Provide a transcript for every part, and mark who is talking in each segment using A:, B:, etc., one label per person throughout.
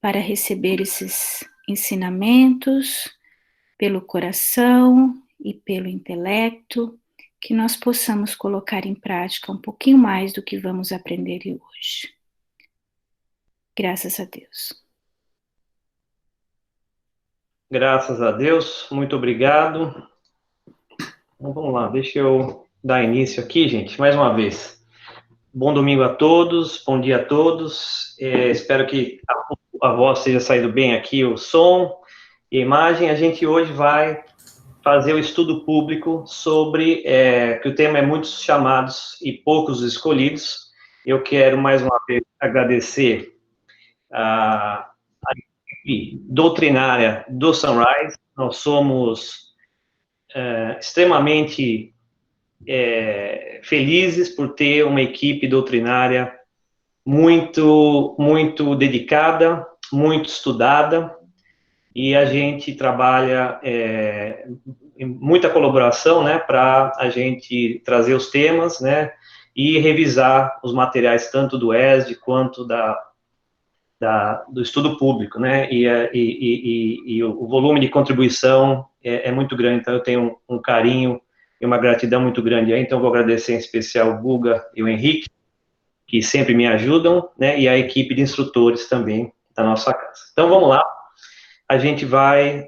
A: para receber esses ensinamentos pelo coração e pelo intelecto, que nós possamos colocar em prática um pouquinho mais do que vamos aprender hoje. Graças a Deus.
B: Graças a Deus, muito obrigado. Então, vamos lá, deixa eu dar início aqui, gente, mais uma vez. Bom domingo a todos, bom dia a todos. Espero que a voz tenha saído bem aqui, o som e a imagem. A gente hoje vai fazer o estudo público sobre, que o tema é muitos chamados e poucos escolhidos. Eu quero mais uma vez agradecer a equipe doutrinária do Sunrise. Nós somos extremamente felizes por ter uma equipe doutrinária muito, muito dedicada, muito estudada, e a gente trabalha em muita colaboração, né, para a gente trazer os temas, né, e revisar os materiais tanto do ESD quanto do estudo público, né, e o volume de contribuição é muito grande, então eu tenho um carinho e uma gratidão muito grande aí, então vou agradecer em especial o Guga e o Henrique, que sempre me ajudam, né, e a equipe de instrutores também da nossa casa. Então vamos lá,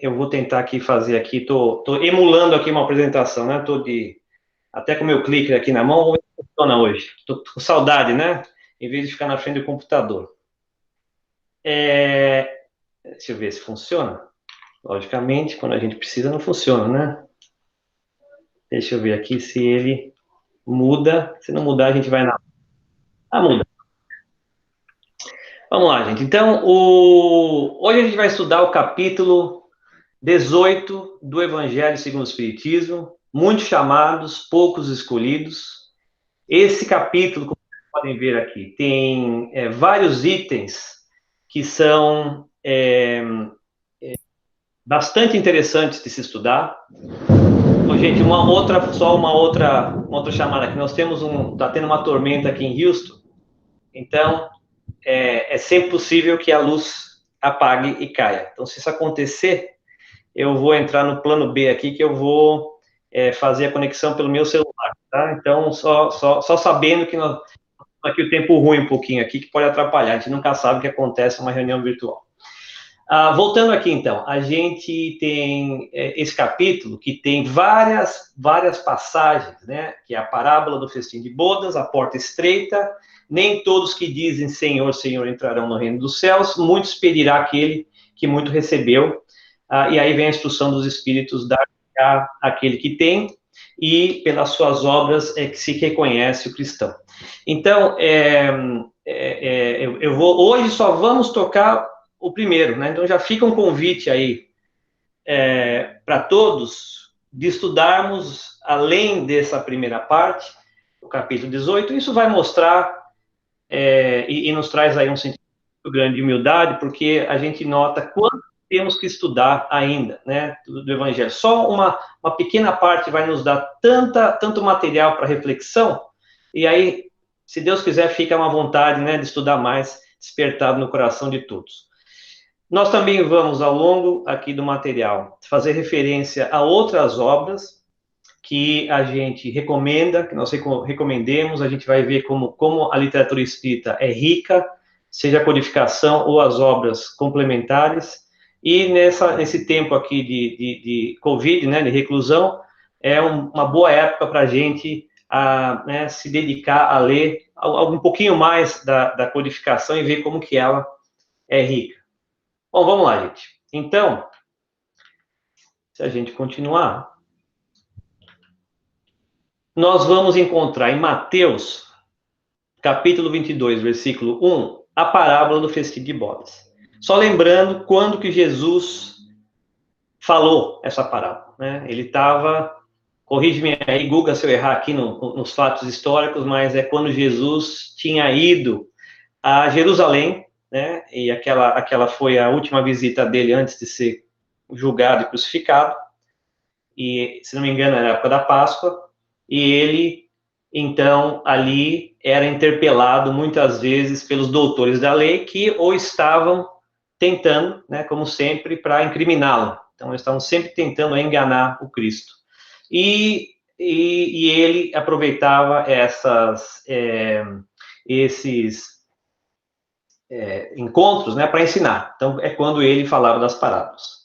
B: eu vou tentar aqui fazer aqui, tô emulando aqui uma apresentação, né, até com o meu clicker aqui na mão, vamos ver se funciona hoje. Tô com saudade, né, em vez de ficar na frente do computador. Deixa eu ver se funciona. Logicamente, quando a gente precisa, não funciona, né? Deixa eu ver aqui se ele muda. Se não mudar, a gente vai na... muda. Vamos lá, gente. Então, hoje a gente vai estudar o capítulo 18 do Evangelho segundo o Espiritismo. Muitos chamados, poucos escolhidos. Esse capítulo, como vocês podem ver aqui, tem vários itens que são bastante interessantes de se estudar. Bom, gente, uma outra chamada aqui. Nós temos tá tendo uma tormenta aqui em Houston, então é sempre possível que a luz apague e caia. Então, se isso acontecer, eu vou entrar no plano B aqui, que eu vou fazer a conexão pelo meu celular, tá? Então, só sabendo que aqui o tempo ruim um pouquinho aqui, que pode atrapalhar. A gente nunca sabe o que acontece numa reunião virtual. Voltando aqui, então, a gente tem esse capítulo que tem várias passagens, né? Que é a parábola do festim de bodas, a porta estreita, nem todos que dizem Senhor, Senhor entrarão no reino dos céus, muitos pedirá aquele que muito recebeu, e aí vem a instrução dos Espíritos dar àquele que tem, e pelas suas obras é que se reconhece o cristão. Então, hoje só vamos tocar o primeiro, né? Então já fica um convite aí para todos de estudarmos, além dessa primeira parte, o capítulo 18, isso vai mostrar e nos traz aí um sentido muito grande de humildade, porque a gente nota quanto temos que estudar ainda, né, do Evangelho. Só uma pequena parte vai nos dar tanto material para reflexão, e aí, se Deus quiser, fica uma vontade, né, de estudar mais, despertado no coração de todos. Nós também vamos, ao longo aqui do material, fazer referência a outras obras que a gente recomenda, que nós recomendemos, a gente vai ver como a literatura espírita é rica, seja a codificação ou as obras complementares, e nesse tempo aqui de Covid, né, de reclusão, é uma boa época para a gente né, se dedicar a ler um pouquinho mais da codificação e ver como que ela é rica. Bom, vamos lá, gente. Então, se a gente continuar, nós vamos encontrar em Mateus, capítulo 22, versículo 1, a parábola do festim de bodas. Só lembrando quando que Jesus falou essa parábola, né? Ele estava, corrige-me aí, Guga, se eu errar aqui nos fatos históricos, mas é quando Jesus tinha ido a Jerusalém, né? E aquela foi a última visita dele antes de ser julgado e crucificado. E, se não me engano, era a época da Páscoa. E ele, então, ali era interpelado muitas vezes pelos doutores da lei que ou estavam tentando, né, como sempre, para incriminá-lo. Então, eles estavam sempre tentando enganar o Cristo. E ele aproveitava esses encontros, né, para ensinar. Então, é quando ele falava das parábolas.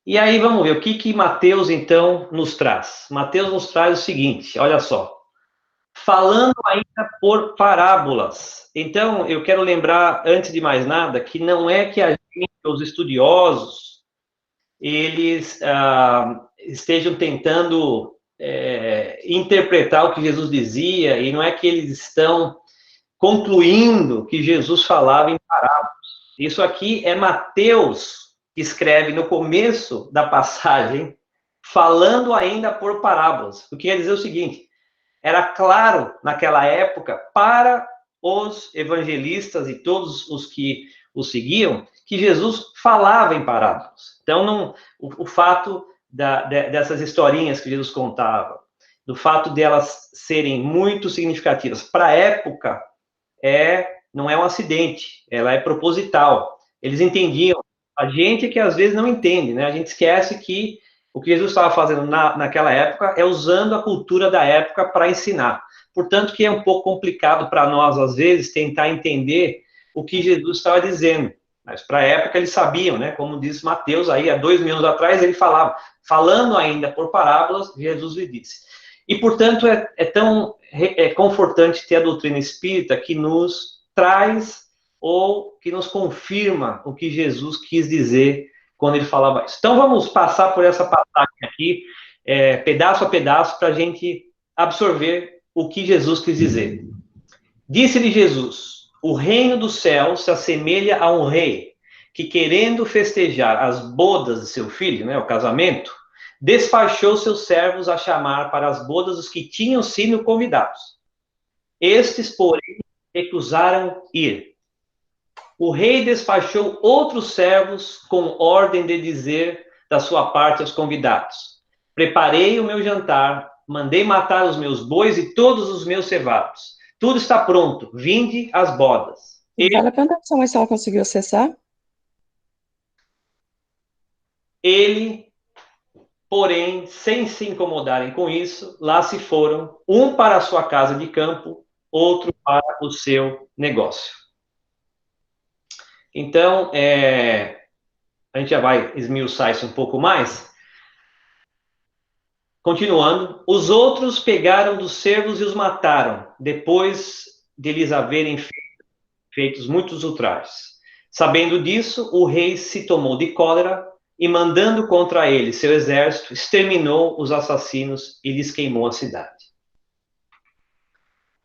B: E aí, vamos ver, o que Mateus, então, nos traz? Mateus nos traz o seguinte, olha só. Falando ainda por parábolas. Então, eu quero lembrar, antes de mais nada, que não é que a gente, os estudiosos, eles estejam tentando interpretar o que Jesus dizia, e não é que eles estão concluindo que Jesus falava em parábolas. Isso aqui é Mateus que escreve no começo da passagem, falando ainda por parábolas. O que quer dizer o seguinte, era claro naquela época para os evangelistas e todos os que o seguiam, que Jesus falava em parábolas. Então, o fato dessas historinhas que Jesus contava, do fato delas serem muito significativas para a época, não é um acidente, ela é proposital. Eles entendiam. A gente que às vezes não entende, né? A gente esquece que o que Jesus estava fazendo naquela época é usando a cultura da época para ensinar. Portanto, que é um pouco complicado para nós, às vezes, tentar entender o que Jesus estava dizendo. Mas para a época eles sabiam, né? Como diz Mateus, aí há 2000 anos atrás, ele falava, falando ainda por parábolas, Jesus lhe disse. E, portanto, é tão confortante ter a doutrina espírita que nos traz ou que nos confirma o que Jesus quis dizer quando ele falava isso. Então, vamos passar por essa passagem aqui, pedaço a pedaço, para a gente absorver o que Jesus quis dizer. Disse-lhe Jesus, o reino do céu se assemelha a um rei que, querendo festejar as bodas de seu filho, né, o casamento, despachou seus servos a chamar para as bodas os que tinham sido convidados. Estes, porém, recusaram ir. O rei despachou outros servos com ordem de dizer da sua parte aos convidados: preparei o meu jantar, mandei matar os meus bois e todos os meus cevados. Tudo está pronto, vinde às bodas.
C: Vale a pena saber se ela conseguiu acessar?
B: Ele, porém, sem se incomodarem com isso, lá se foram, um para a sua casa de campo, outro para o seu negócio. Então, a gente já vai esmiuçar isso um pouco mais. Continuando, os outros pegaram dos servos e os mataram, depois de lhes haverem feitos muitos ultrajes. Sabendo disso, o rei se tomou de cólera e, mandando contra ele seu exército, exterminou os assassinos e lhes queimou a cidade.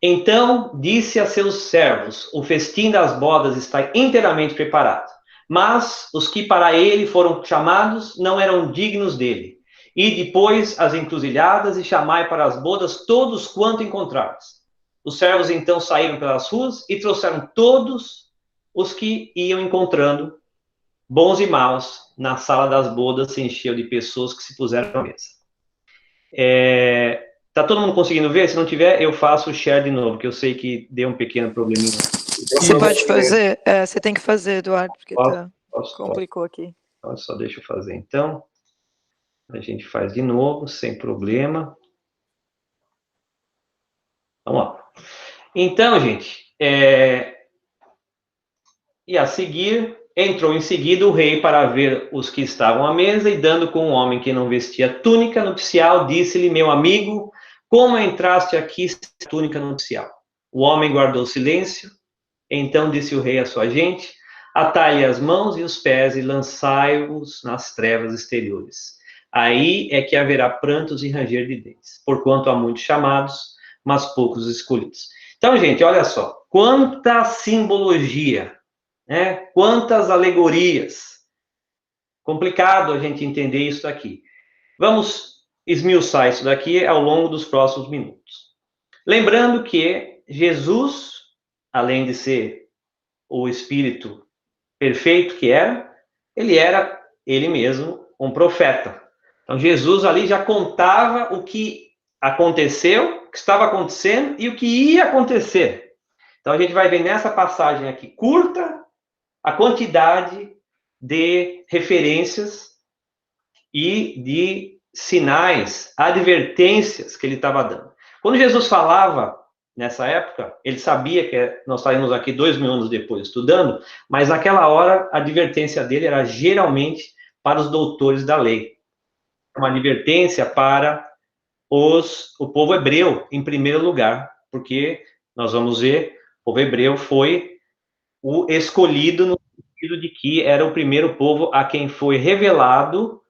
B: Então disse a seus servos: o festim das bodas está inteiramente preparado, mas os que para ele foram chamados não eram dignos dele. E depois as encruzilhadas e chamai para as bodas todos quanto encontrares. Os servos então saíram pelas ruas e trouxeram todos os que iam encontrando, bons e maus. Na sala das bodas se encheu de pessoas que se puseram à mesa. Tá todo mundo conseguindo ver? Se não tiver, eu faço o share de novo, que eu sei que deu um pequeno probleminha.
C: Você pode fazer, você tem que fazer, Eduardo, porque complicou aqui.
B: Então, só deixa eu fazer, então. A gente faz de novo, sem problema. Vamos lá. Então, gente, e a seguir, entrou em seguida o rei para ver os que estavam à mesa, e dando com um homem que não vestia túnica nupcial, disse-lhe: meu amigo, como entraste aqui sem túnica nupcial? O homem guardou silêncio. Então disse o rei à sua gente: atai-lhe as mãos e os pés e lançai-os nas trevas exteriores. Aí é que haverá prantos e ranger de dentes, porquanto há muitos chamados, mas poucos escolhidos. Então, gente, olha só, quanta simbologia, né? Quantas alegorias. Complicado a gente entender isso aqui. Vamos esmiuçar isso daqui ao longo dos próximos minutos. Lembrando que Jesus, além de ser o Espírito perfeito que ele era ele mesmo um profeta. Então, Jesus ali já contava o que aconteceu, o que estava acontecendo e o que ia acontecer. Então, a gente vai ver nessa passagem aqui, curta, a quantidade de referências e de sinais, advertências que ele estava dando. Quando Jesus falava, nessa época, ele sabia que nós estaríamos aqui 2000 anos depois estudando, mas naquela hora a advertência dele era geralmente para os doutores da lei. Uma advertência para o povo hebreu, em primeiro lugar, porque nós vamos ver, o povo hebreu foi o escolhido no sentido de que era o primeiro povo a quem foi revelado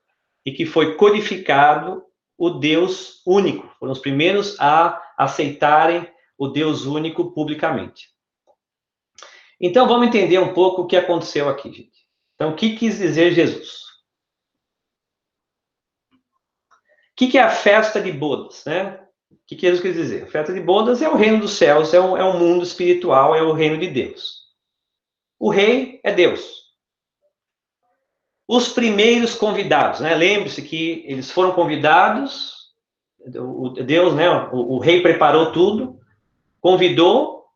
B: e que foi codificado o Deus único. Foram os primeiros a aceitarem o Deus único publicamente. Então, vamos entender um pouco o que aconteceu aqui, gente. Então, o que quis dizer Jesus? O que é a festa de bodas, né? O que Jesus quis dizer? A festa de bodas é o reino dos céus, é um mundo espiritual, é o reino de Deus. O rei é Deus. Os primeiros convidados, né? Lembre-se que eles foram convidados, Deus, né? O rei preparou tudo, convidou,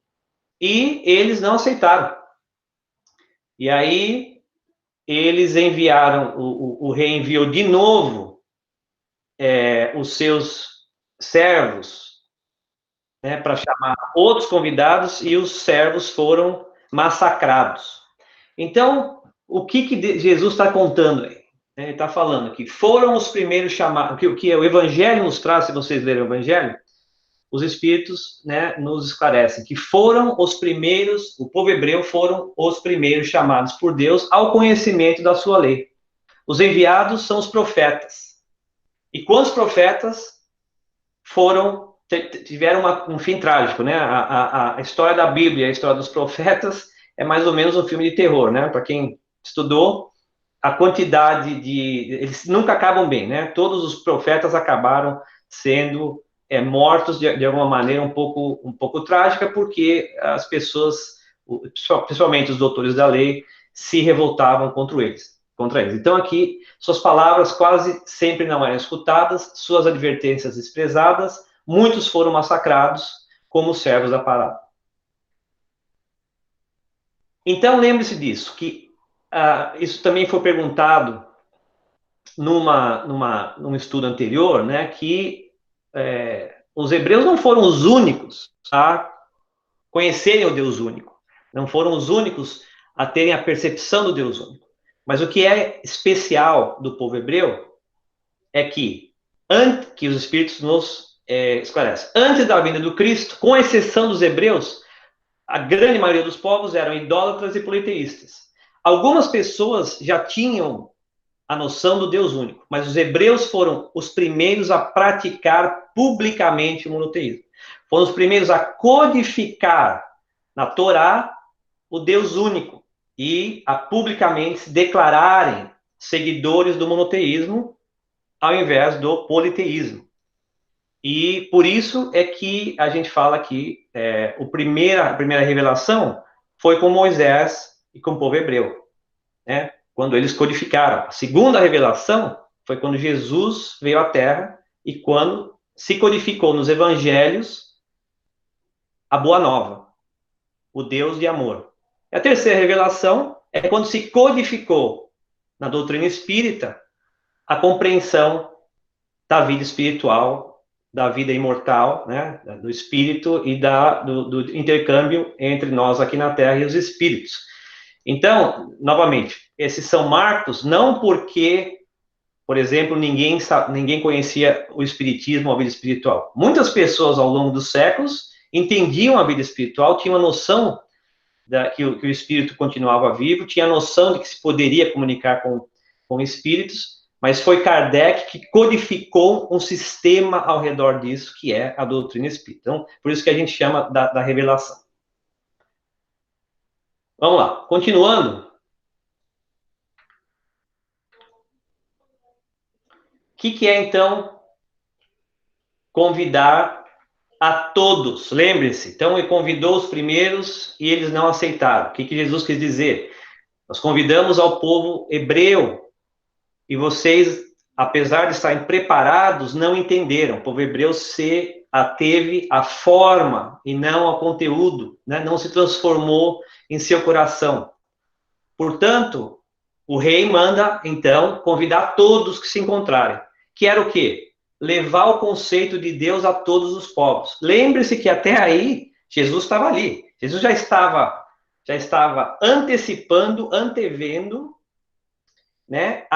B: e eles não aceitaram. E aí, eles enviaram, o rei enviou de novo os seus servos, né, para chamar outros convidados, e os servos foram massacrados. Então, o que Jesus está contando aí? Ele está falando que foram os primeiros chamados, o que o Evangelho nos traz, se vocês lerem o Evangelho, os Espíritos, né, nos esclarecem que foram os primeiros, o povo hebreu foram os primeiros chamados por Deus ao conhecimento da sua lei. Os enviados são os profetas. E quantos profetas tiveram um fim trágico, né? A história da Bíblia, a história dos profetas, é mais ou menos um filme de terror, né? Para quem estudou, a quantidade eles nunca acabam bem, né? Todos os profetas acabaram sendo mortos de alguma maneira um pouco trágica, porque as pessoas, principalmente os doutores da lei, se revoltavam contra eles. Então, aqui, suas palavras quase sempre não eram escutadas, suas advertências desprezadas, muitos foram massacrados como servos da palavra. Então, lembre-se disso, que isso também foi perguntado num estudo anterior, né, que os hebreus não foram os únicos a conhecerem o Deus único, não foram os únicos a terem a percepção do Deus único. Mas o que é especial do povo hebreu é que os Espíritos nos esclarecem. Antes da vinda do Cristo, com exceção dos hebreus, a grande maioria dos povos eram idólatras e politeístas. Algumas pessoas já tinham a noção do Deus único, mas os hebreus foram os primeiros a praticar publicamente o monoteísmo. Foram os primeiros a codificar na Torá o Deus único e a publicamente se declararem seguidores do monoteísmo ao invés do politeísmo. E por isso é que a gente fala que a primeira revelação foi com Moisés e com o povo hebreu, né? Quando eles codificaram. A segunda revelação foi quando Jesus veio à Terra e quando se codificou nos evangelhos a Boa Nova, o Deus de amor. E a terceira revelação é quando se codificou na doutrina espírita a compreensão da vida espiritual, da vida imortal, né, do espírito e do intercâmbio entre nós aqui na Terra e os espíritos. Então, novamente, esses são marcos não porque, por exemplo, ninguém conhecia o espiritismo, a vida espiritual. Muitas pessoas ao longo dos séculos entendiam a vida espiritual, tinham a noção que o espírito continuava vivo, tinha a noção de que se poderia comunicar com espíritos, mas foi Kardec que codificou um sistema ao redor disso, que é a doutrina espírita. Então, por isso que a gente chama da revelação. Vamos lá, continuando. O que é, então, convidar a todos? Lembre-se, então ele convidou os primeiros e eles não aceitaram. O que Jesus quis dizer? Nós convidamos ao povo hebreu e vocês, apesar de estarem preparados, não entenderam. O povo hebreu se ateve à forma e não ao conteúdo, né? Não se transformou em seu coração. Portanto, o rei manda, então, convidar todos que se encontrarem. Que era o quê? Levar o conceito de Deus a todos os povos. Lembre-se que até aí, Jesus estava ali. Jesus já estava antecipando, antevendo, né,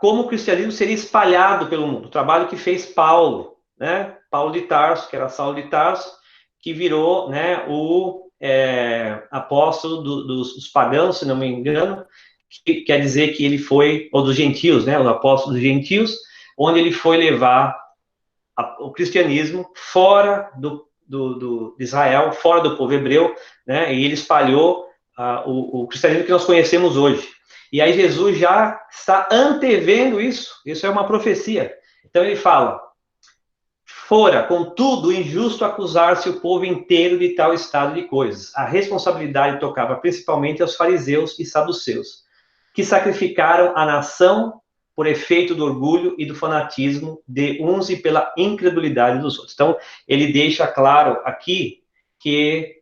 B: como o cristianismo seria espalhado pelo mundo. O trabalho que fez Paulo, né? Paulo de Tarso, que era Saulo de Tarso, que virou, né, o apóstolo dos pagãos, se não me engano, que quer dizer que ele foi, ou dos gentios, né, o apóstolo dos gentios, onde ele foi levar o cristianismo fora de Israel, fora do povo hebreu, né, e ele espalhou o cristianismo que nós conhecemos hoje. E aí Jesus já está antevendo isso. Isso é uma profecia. Então ele fala: fora, contudo, injusto acusar-se o povo inteiro de tal estado de coisas. A responsabilidade tocava principalmente aos fariseus e saduceus, que sacrificaram a nação por efeito do orgulho e do fanatismo de uns e pela incredulidade dos outros. Então, ele deixa claro aqui que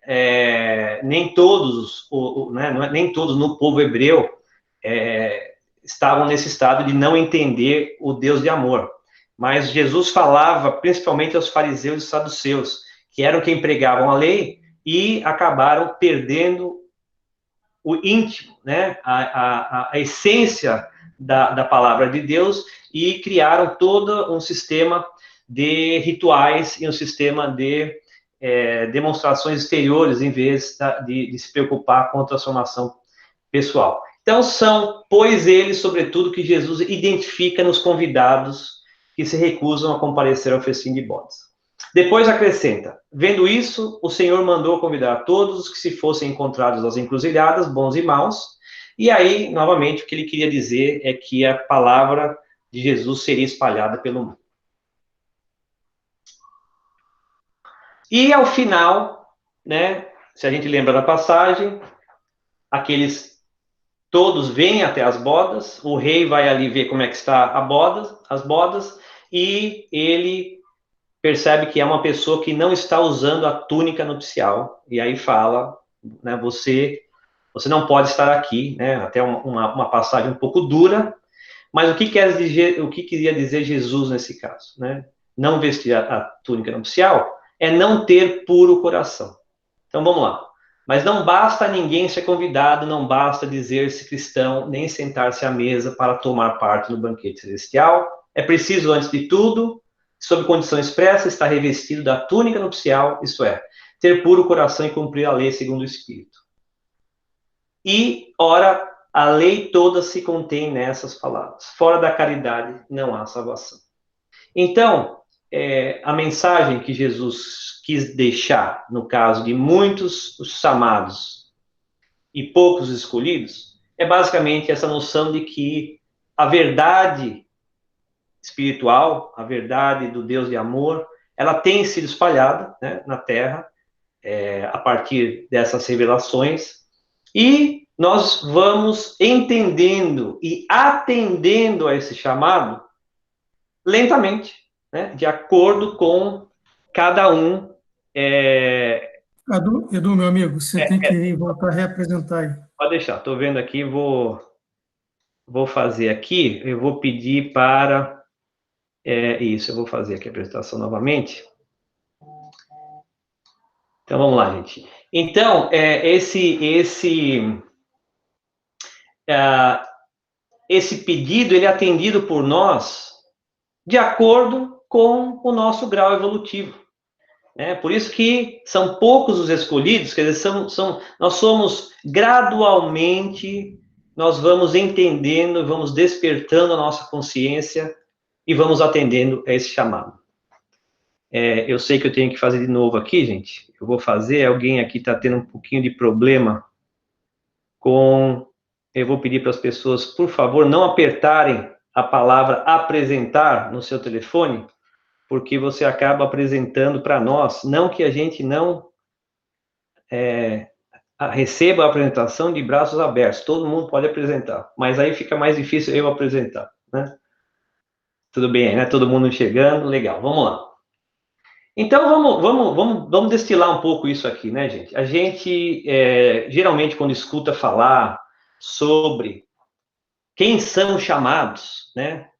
B: nem todos, né, nem todos no povo hebreu estavam nesse estado de não entender o Deus de amor. Mas Jesus falava principalmente aos fariseus e saduceus, que eram quem pregavam a lei e acabaram perdendo o íntimo, né, a essência da palavra de Deus, e criaram todo um sistema de rituais e um sistema de demonstrações exteriores, em vez de se preocupar com a transformação pessoal. Então, pois eles, sobretudo, que Jesus identifica nos convidados que se recusam a comparecer ao festim de bodas. Depois acrescenta: vendo isso, o Senhor mandou convidar a todos os que se fossem encontrados nas encruzilhadas, bons e maus. E aí, novamente, o que ele queria dizer é que a palavra de Jesus seria espalhada pelo mundo. E ao final, né, se a gente lembra da passagem, todos vêm até as bodas, o rei vai ali ver como é que está as bodas, e ele percebe que é uma pessoa que não está usando a túnica nupcial, e aí fala, né, você não pode estar aqui, né, até uma passagem um pouco dura, mas o que queria dizer Jesus nesse caso, né? Não vestir a túnica nupcial é não ter puro coração. Então vamos lá. Mas não basta ninguém ser convidado, não basta dizer-se cristão, nem sentar-se à mesa para tomar parte no banquete celestial. É preciso, antes de tudo, sob condição expressa, estar revestido da túnica nupcial, isto é, ter puro coração e cumprir a lei segundo o Espírito. E, ora, a lei toda se contém nessas palavras: fora da caridade não há salvação. Então, a mensagem que Jesus quis deixar, no caso de muitos os chamados e poucos escolhidos, é basicamente essa noção de que a verdade espiritual, a verdade do Deus de amor, ela tem sido espalhada, né, na Terra, a partir dessas revelações, e nós vamos entendendo e atendendo a esse chamado lentamente, né, de acordo com cada um.
D: Edu, meu amigo, você tem que voltar a reapresentar aí.
B: Pode deixar, estou vendo aqui, vou fazer aqui, eu vou pedir para... isso, eu vou fazer aqui a apresentação novamente. Então, vamos lá, gente. Então, esse pedido, ele é atendido por nós de acordo com o nosso grau evolutivo. Por isso que são poucos os escolhidos, quer dizer, nós somos gradualmente, nós vamos entendendo, vamos despertando a nossa consciência e vamos atendendo a esse chamado. Eu sei que eu tenho que fazer de novo aqui, gente. Eu vou fazer. Alguém aqui está tendo um pouquinho de problema com... Eu vou pedir para as pessoas, por favor, não apertarem a palavra apresentar no seu telefone, porque você acaba apresentando para nós, não que a gente não receba a apresentação de braços abertos, todo mundo pode apresentar, mas aí fica mais difícil eu apresentar, né? Tudo bem, né? Todo mundo chegando, legal, vamos lá. Então, vamos destilar um pouco isso aqui, né, gente? A gente, geralmente, quando escuta falar sobre quem são chamados, né?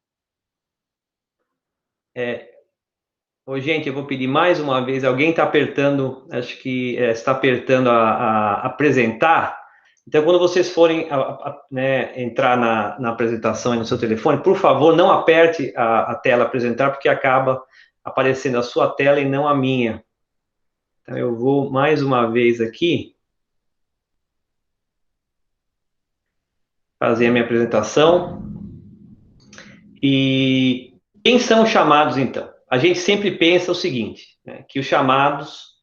B: Ô, gente, eu vou pedir mais uma vez, alguém está apertando, acho que está apertando a apresentar. Então, quando vocês forem né, entrar na apresentação aí no seu telefone, por favor, não aperte a tela apresentar, porque acaba aparecendo a sua tela e não a minha. Então, eu vou mais uma vez aqui fazer a minha apresentação. E quem são os chamados, então? A gente sempre pensa o seguinte, né, que os chamados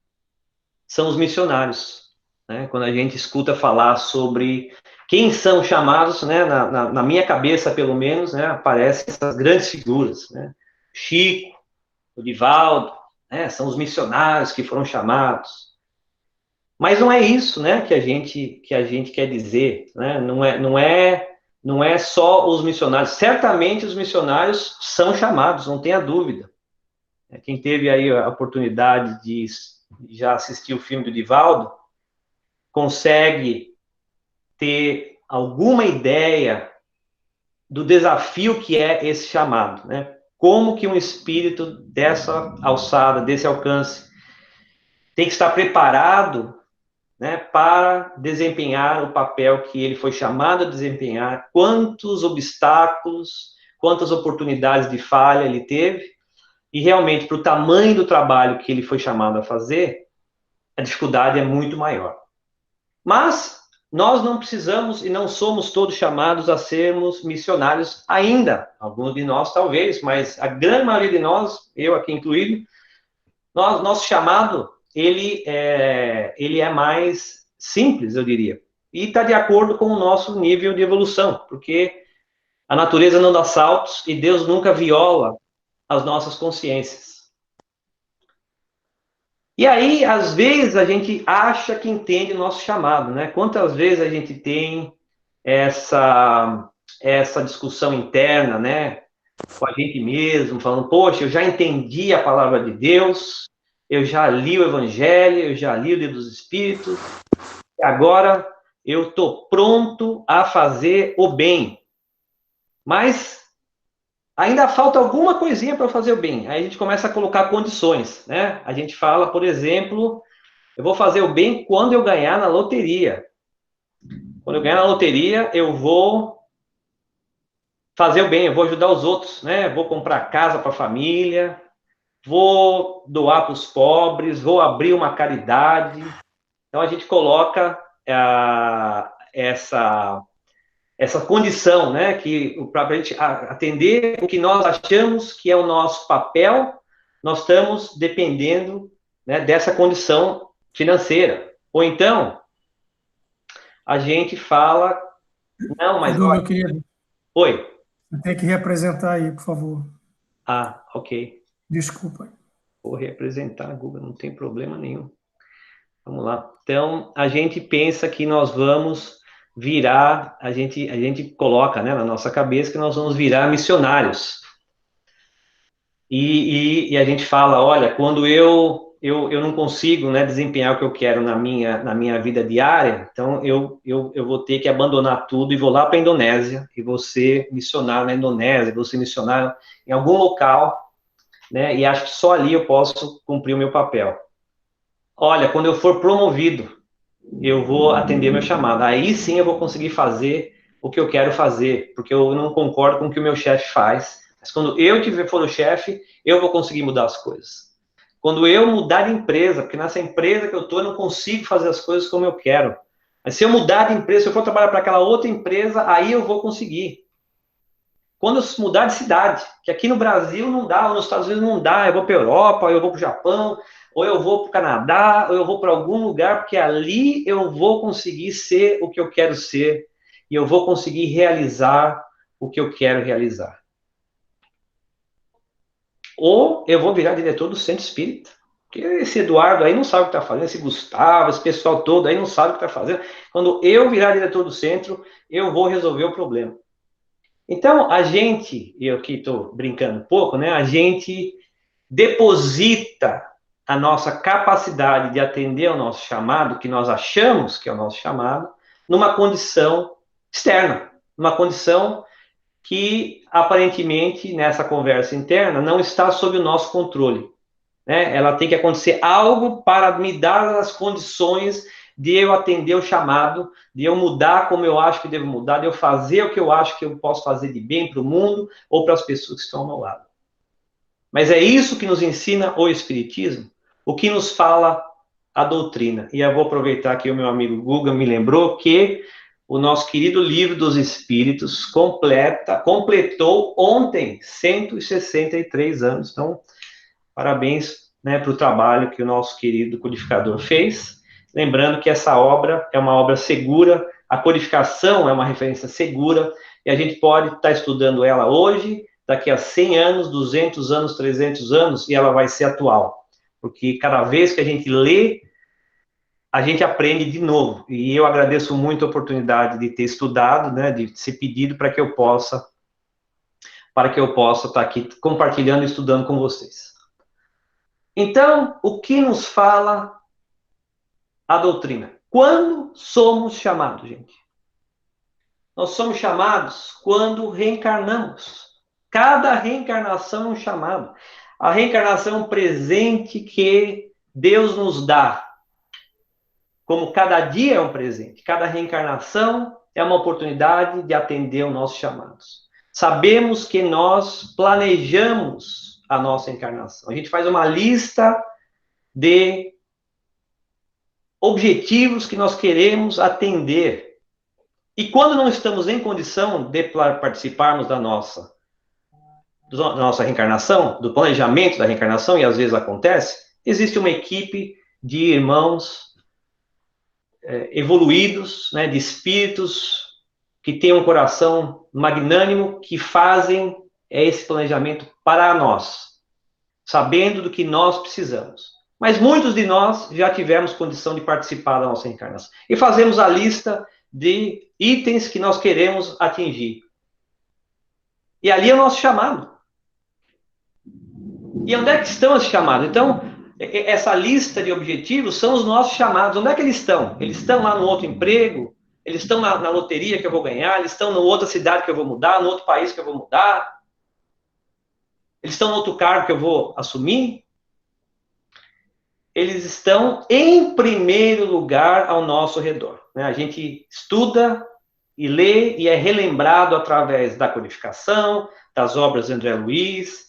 B: são os missionários. Né? Quando a gente escuta falar sobre quem são chamados, né, na minha cabeça, pelo menos, né, aparecem essas grandes figuras. Né? Chico, o Divaldo, né, são os missionários que foram chamados. Mas não é isso, né, que a gente quer dizer. Né? Não é só os missionários. Certamente os missionários são chamados, não tenha dúvida. Quem teve aí a oportunidade de já assistir o filme do Divaldo, consegue ter alguma ideia do desafio que é esse chamado, né? Como que um espírito dessa alçada, desse alcance, tem que estar preparado, né, para desempenhar o papel que ele foi chamado a desempenhar, quantos obstáculos, quantas oportunidades de falha ele teve, e realmente, para o tamanho do trabalho que ele foi chamado a fazer, a dificuldade é muito maior. Mas nós não precisamos e não somos todos chamados a sermos missionários ainda. Alguns de nós talvez, mas a grande maioria de nós, eu aqui incluído, nosso chamado, ele é mais simples, eu diria. E está de acordo com o nosso nível de evolução, porque a natureza não dá saltos e Deus nunca viola as nossas consciências. E aí, às vezes, a gente acha que entende o nosso chamado, né? Quantas vezes a gente tem essa discussão interna, né? Com a gente mesmo, falando, poxa, eu já entendi a palavra de Deus, eu já li o Evangelho, eu já li o Livro dos Espíritos, e agora eu estou pronto a fazer o bem. Mas ainda falta alguma coisinha para fazer o bem. Aí a gente começa a colocar condições, né? A gente fala, por exemplo, eu vou fazer o bem quando eu ganhar na loteria. Quando eu ganhar na loteria, eu vou fazer o bem, eu vou ajudar os outros, né? Vou comprar casa para a família, vou doar para os pobres, vou abrir uma caridade. Então a gente coloca essa condição, né, que para a gente atender o que nós achamos que é o nosso papel, nós estamos dependendo, né, dessa condição financeira. Ou então, a gente fala, não, mas...
D: Edu, meu querido.
B: Oi.
D: Você tem que representar aí, por favor.
B: Ah, ok.
D: Desculpa.
B: Vou representar, Guga, não tem problema nenhum. Vamos lá. Então, a gente pensa que nós vamos virar, a gente coloca, né, na nossa cabeça que nós vamos virar missionários. E a gente fala, olha, quando eu não consigo, né, desempenhar o que eu quero na minha vida diária, então eu vou ter que abandonar tudo e vou lá para a Indonésia, e vou ser missionário na Indonésia, vou ser missionário em algum local, né, e acho que só ali eu posso cumprir o meu papel. Olha, quando eu for promovido, eu vou atender meu chamado. Aí sim eu vou conseguir fazer o que eu quero fazer, porque eu não concordo com o que o meu chefe faz. Mas quando eu for o chefe, eu vou conseguir mudar as coisas. Quando eu mudar de empresa, porque nessa empresa que eu estou, eu não consigo fazer as coisas como eu quero. Mas se eu mudar de empresa, se eu for trabalhar para aquela outra empresa, aí eu vou conseguir. Quando eu mudar de cidade, que aqui no Brasil não dá, ou nos Estados Unidos não dá, eu vou para a Europa, ou eu vou para o Japão, ou eu vou para o Canadá, ou eu vou para algum lugar, porque ali eu vou conseguir ser o que eu quero ser, e eu vou conseguir realizar o que eu quero realizar. Ou eu vou virar diretor do Centro Espírita, porque esse Eduardo aí não sabe o que está fazendo, esse Gustavo, esse pessoal todo aí não sabe o que está fazendo. Quando eu virar diretor do centro, eu vou resolver o problema. Então, a gente, eu aqui estou brincando um pouco, né? A gente deposita a nossa capacidade de atender ao nosso chamado, que nós achamos que é o nosso chamado, numa condição externa, numa condição que, aparentemente, nessa conversa interna, não está sob o nosso controle. Né? Ela tem que acontecer algo para me dar as condições de eu atender o chamado, de eu mudar como eu acho que devo mudar, de eu fazer o que eu acho que eu posso fazer de bem para o mundo ou para as pessoas que estão ao meu lado. Mas é isso que nos ensina o Espiritismo, o que nos fala a doutrina. E eu vou aproveitar que o meu amigo Guga me lembrou que o nosso querido Livro dos Espíritos completou ontem 163 anos. Então, parabéns, né, para o trabalho que o nosso querido codificador fez. Lembrando que essa obra é uma obra segura, a codificação é uma referência segura, e a gente pode estar estudando ela hoje, daqui a 100 anos, 200 anos, 300 anos, e ela vai ser atual. Porque cada vez que a gente lê, a gente aprende de novo. E eu agradeço muito a oportunidade de ter estudado, né, de ser pedido para que eu possa estar aqui compartilhando e estudando com vocês. Então, o que nos fala a doutrina? Quando somos chamados, gente? Nós somos chamados quando reencarnamos. Cada reencarnação é um chamado. A reencarnação é um presente que Deus nos dá. Como cada dia é um presente, cada reencarnação é uma oportunidade de atender aos nossos chamados. Sabemos que nós planejamos a nossa encarnação. A gente faz uma lista de objetivos que nós queremos atender. E quando não estamos em condição de participarmos da nossa reencarnação, do planejamento da reencarnação, e às vezes acontece, existe uma equipe de irmãos evoluídos, né, de espíritos que têm um coração magnânimo, que fazem esse planejamento para nós, sabendo do que nós precisamos. Mas muitos de nós já tivemos condição de participar da nossa reencarnação. E fazemos a lista de itens que nós queremos atingir. E ali é o nosso chamado. E onde é que estão esses chamados? Então, essa lista de objetivos são os nossos chamados. Onde é que eles estão? Eles estão lá no outro emprego? Eles estão na loteria que eu vou ganhar? Eles estão em outra cidade que eu vou mudar? No outro país que eu vou mudar? Eles estão no outro cargo que eu vou assumir? Eles estão em primeiro lugar ao nosso redor. Né? A gente estuda e lê e é relembrado através da codificação, das obras de André Luiz,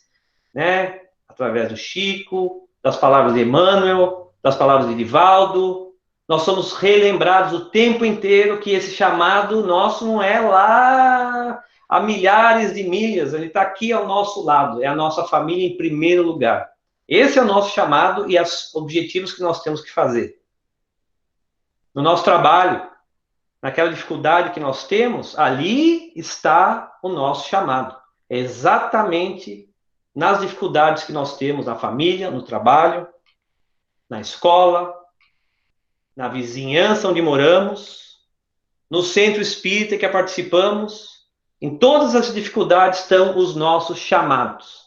B: né? Através do Chico, das palavras de Emmanuel, das palavras de Divaldo. Nós somos relembrados o tempo inteiro que esse chamado nosso não é lá a milhares de milhas, ele está aqui ao nosso lado, é a nossa família em primeiro lugar. Esse é o nosso chamado e os objetivos que nós temos que fazer. No nosso trabalho, naquela dificuldade que nós temos, ali está o nosso chamado. É exatamente nas dificuldades que nós temos na família, no trabalho, na escola, na vizinhança onde moramos, no centro espírita que participamos. Em todas as dificuldades estão os nossos chamados.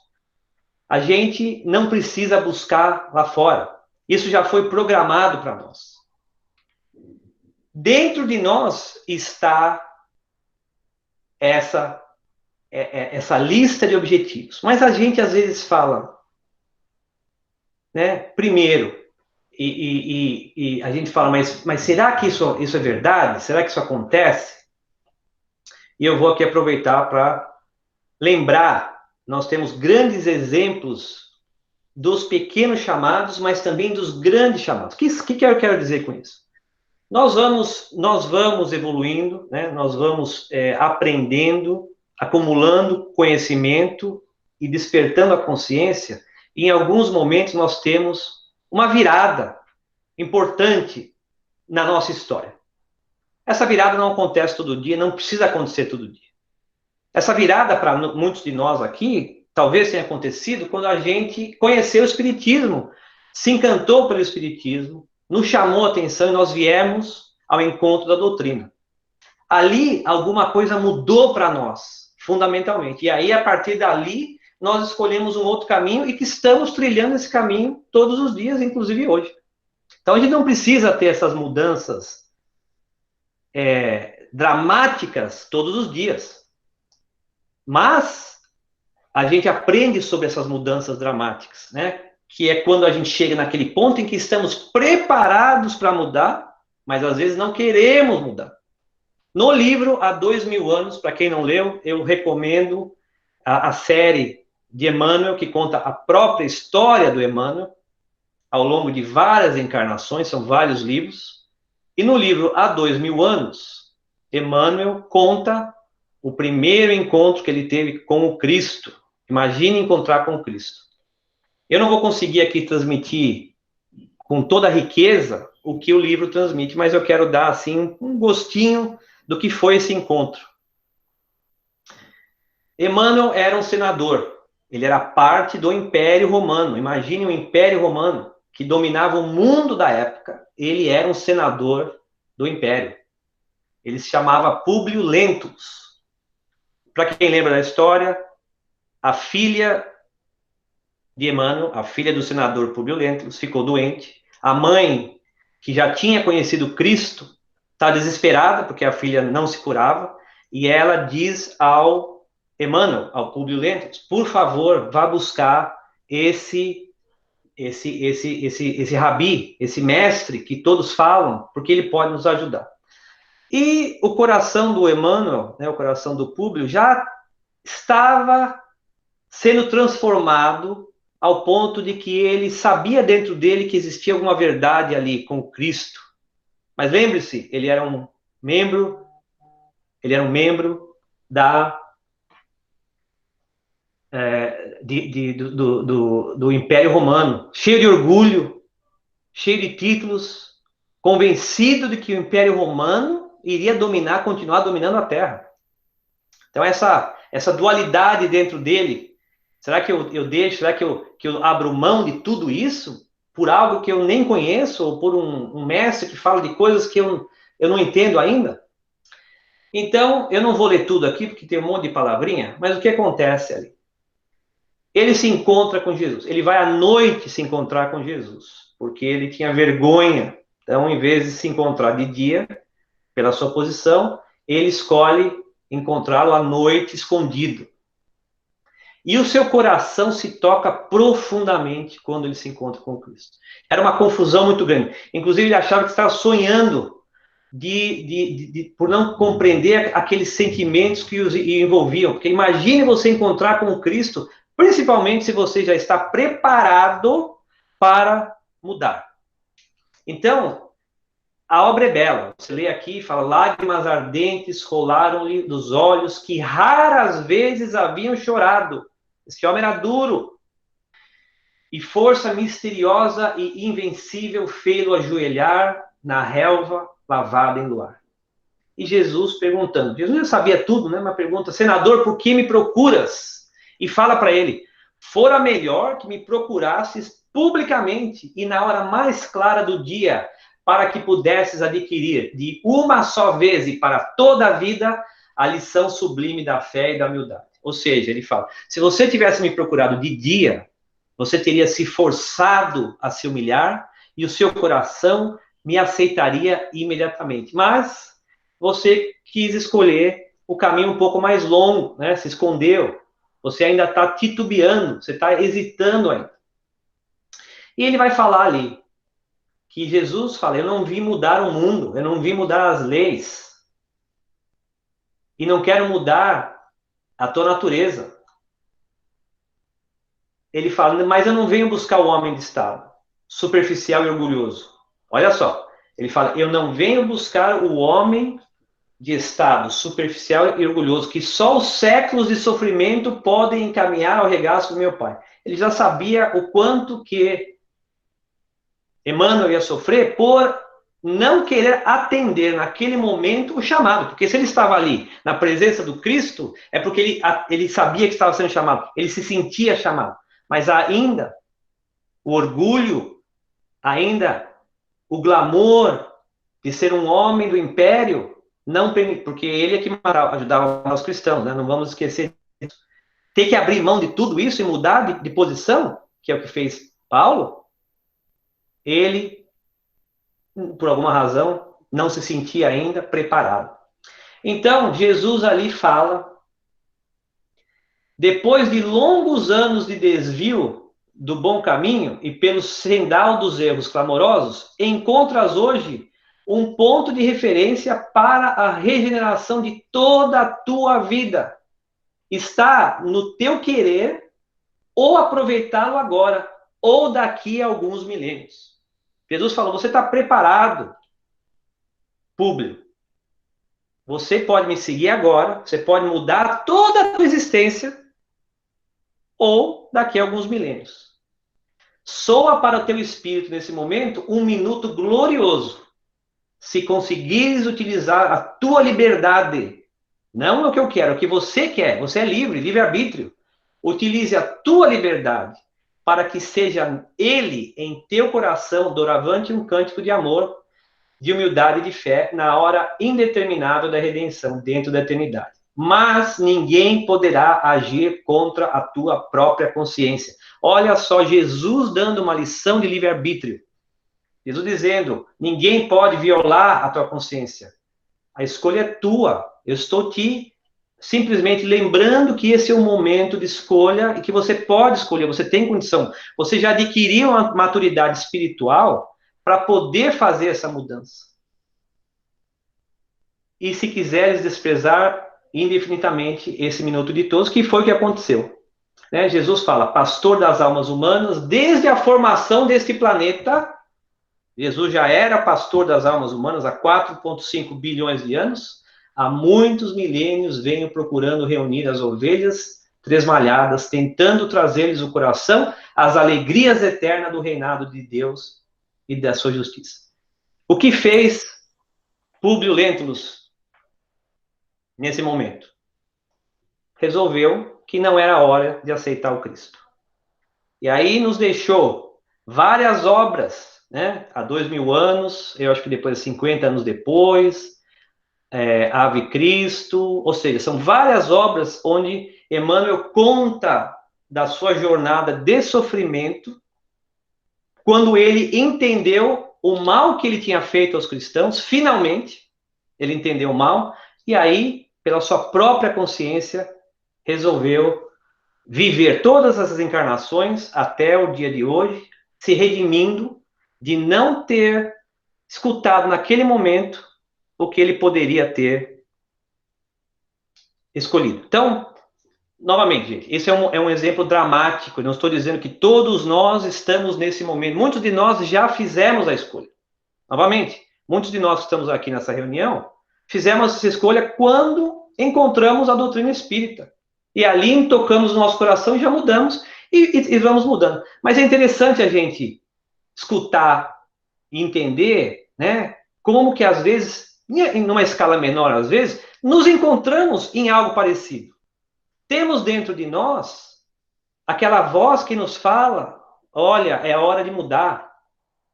B: A gente não precisa buscar lá fora. Isso já foi programado para nós. Dentro de nós está essa lista de objetivos. Mas a gente às vezes fala, né, primeiro, e a gente fala, mas será que isso é verdade? Será que isso acontece? E eu vou aqui aproveitar para lembrar, nós temos grandes exemplos dos pequenos chamados, mas também dos grandes chamados. O que eu quero dizer com isso? Nós vamos evoluindo, né? Nós vamos aprendendo, acumulando conhecimento e despertando a consciência, e em alguns momentos nós temos uma virada importante na nossa história. Essa virada não acontece todo dia, não precisa acontecer todo dia. Essa virada, para muitos de nós aqui, talvez tenha acontecido quando a gente conheceu o Espiritismo, se encantou pelo Espiritismo, nos chamou a atenção e nós viemos ao encontro da doutrina. Ali, alguma coisa mudou para nós, fundamentalmente. E aí, a partir dali, nós escolhemos um outro caminho e que estamos trilhando esse caminho todos os dias, inclusive hoje. Então, a gente não precisa ter essas mudanças dramáticas todos os dias. Mas a gente aprende sobre essas mudanças dramáticas, né? Que é quando a gente chega naquele ponto em que estamos preparados para mudar, mas às vezes não queremos mudar. No livro Há 2000 anos, para quem não leu, eu recomendo a série de Emmanuel, que conta a própria história do Emmanuel, ao longo de várias encarnações, são vários livros. E no livro Há 2000 anos, Emmanuel conta o primeiro encontro que ele teve com o Cristo. Imagine encontrar com o Cristo. Eu não vou conseguir aqui transmitir com toda a riqueza o que o livro transmite, mas eu quero dar, assim, um gostinho do que foi esse encontro. Emmanuel era um senador. Ele era parte do Império Romano. Imagine o Império Romano, que dominava o mundo da época. Ele era um senador do Império. Ele se chamava Públio Lentulus. Para quem lembra da história, a filha de Emmanuel, a filha do senador Públio Lentulus, ficou doente. A mãe, que já tinha conhecido Cristo, está desesperada, porque a filha não se curava, e ela diz ao Emmanuel, ao Públio Lentulus, por favor, vá buscar esse rabi, esse mestre que todos falam, porque ele pode nos ajudar. E o coração do Emmanuel, né, o coração do Públio, já estava sendo transformado ao ponto de que ele sabia dentro dele que existia alguma verdade ali com Cristo. Mas lembre-se, ele era um membro do Império Romano, cheio de orgulho, cheio de títulos, convencido de que o Império Romano iria continuar dominando a Terra. Então, essa dualidade dentro dele, será que eu deixo, será que eu abro mão de tudo isso por algo que eu nem conheço, ou por um mestre que fala de coisas que eu não entendo ainda? Então, eu não vou ler tudo aqui, porque tem um monte de palavrinha, mas o que acontece ali? Ele se encontra com Jesus, ele vai à noite se encontrar com Jesus, porque ele tinha vergonha. Então, em vez de se encontrar de dia, pela sua posição, ele escolhe encontrá-lo à noite, escondido. E o seu coração se toca profundamente quando ele se encontra com Cristo. Era uma confusão muito grande. Inclusive, ele achava que estava sonhando por não compreender aqueles sentimentos que os envolviam. Porque imagine você encontrar com Cristo, principalmente se você já está preparado para mudar. Então, a obra é bela. Você lê aqui e fala: lágrimas ardentes rolaram-lhe dos olhos que raras vezes haviam chorado. Esse homem era duro. E força misteriosa e invencível fê-lo ajoelhar na relva lavada em luar. E Jesus perguntando. Jesus já sabia tudo, né? Mas pergunta: senador, por que me procuras? E fala para ele: fora melhor que me procurasses publicamente e na hora mais clara do dia, para que pudesses adquirir de uma só vez e para toda a vida a lição sublime da fé e da humildade. Ou seja, ele fala: se você tivesse me procurado de dia, você teria se forçado a se humilhar e o seu coração me aceitaria imediatamente. Mas você quis escolher o caminho um pouco mais longo, né? Se escondeu. Você ainda está titubeando, você está hesitando ainda. E ele vai falar ali que Jesus fala: eu não vim mudar o mundo, eu não vim mudar as leis. E não quero mudar a tua natureza. Ele fala: mas eu não venho buscar o homem de estado superficial e orgulhoso. Olha só, ele fala: eu não venho buscar o homem de estado superficial e orgulhoso, que só os séculos de sofrimento podem encaminhar ao regaço do meu Pai. Ele já sabia o quanto que Emmanuel ia sofrer por não querer atender naquele momento o chamado, porque se ele estava ali na presença do Cristo, é porque ele sabia que estava sendo chamado, ele se sentia chamado, mas ainda o orgulho, ainda o glamour de ser um homem do império, não permite, porque ele é que ajudava os cristãos, né? Não vamos esquecer disso. ter que abrir mão de tudo isso e mudar de posição, que é o que fez Paulo, ele, por alguma razão, não se sentia ainda preparado. Então, Jesus ali fala, depois de longos anos de desvio do bom caminho e pelo sendal dos erros clamorosos, encontras hoje um ponto de referência para a regeneração de toda a tua vida. Está no teu querer ou aproveitá-lo agora, ou daqui a alguns milênios. Jesus falou, você está preparado, Públio. Você pode me seguir agora, você pode mudar toda a tua existência, ou daqui a alguns milênios. Soa para o teu espírito, nesse momento, um minuto glorioso, se conseguires utilizar a tua liberdade, não é o que eu quero, é o que você quer, você é livre, livre-arbítrio. Utilize a tua liberdade para que seja ele em teu coração, doravante um cântico de amor, de humildade e de fé na hora indeterminável da redenção, dentro da eternidade. Mas ninguém poderá agir contra a tua própria consciência. Olha só, Jesus dando uma lição de livre-arbítrio. Jesus dizendo, ninguém pode violar a tua consciência. A escolha é tua. Eu estou te simplesmente lembrando que esse é um momento de escolha e que você pode escolher, você tem condição. Você já adquiriu uma maturidade espiritual para poder fazer essa mudança. E se quiseres desprezar indefinidamente esse minuto de todos, que foi o que aconteceu. Né? Jesus fala, pastor das almas humanas, desde a formação deste planeta, Jesus já era pastor das almas humanas há 4,5 bilhões de anos, há muitos milênios venho procurando reunir as ovelhas tresmalhadas, tentando trazer-lhes o coração as alegrias eternas do reinado de Deus e da sua justiça. O que fez Públio Lentulus nesse momento? Resolveu que não era a hora de aceitar o Cristo. E aí nos deixou várias obras, né? Há 2000 anos, eu acho que depois 50 anos depois, Ave Cristo, ou seja, são várias obras onde Emmanuel conta da sua jornada de sofrimento, quando ele entendeu o mal que ele tinha feito aos cristãos, finalmente, ele entendeu o mal, e aí, pela sua própria consciência, resolveu viver todas essas encarnações até o dia de hoje, se redimindo de não ter escutado naquele momento o que ele poderia ter escolhido. Então, novamente, gente, esse é um exemplo dramático. Eu não estou dizendo que todos nós estamos nesse momento. Muitos de nós já fizemos a escolha. Novamente, muitos de nós que estamos aqui nessa reunião, fizemos essa escolha quando encontramos a doutrina espírita. E ali tocamos o nosso coração e já mudamos, e vamos mudando. Mas é interessante a gente escutar e entender, né, como que às vezes, numa escala menor às vezes, nos encontramos em algo parecido. Temos dentro de nós aquela voz que nos fala, olha, é hora de mudar.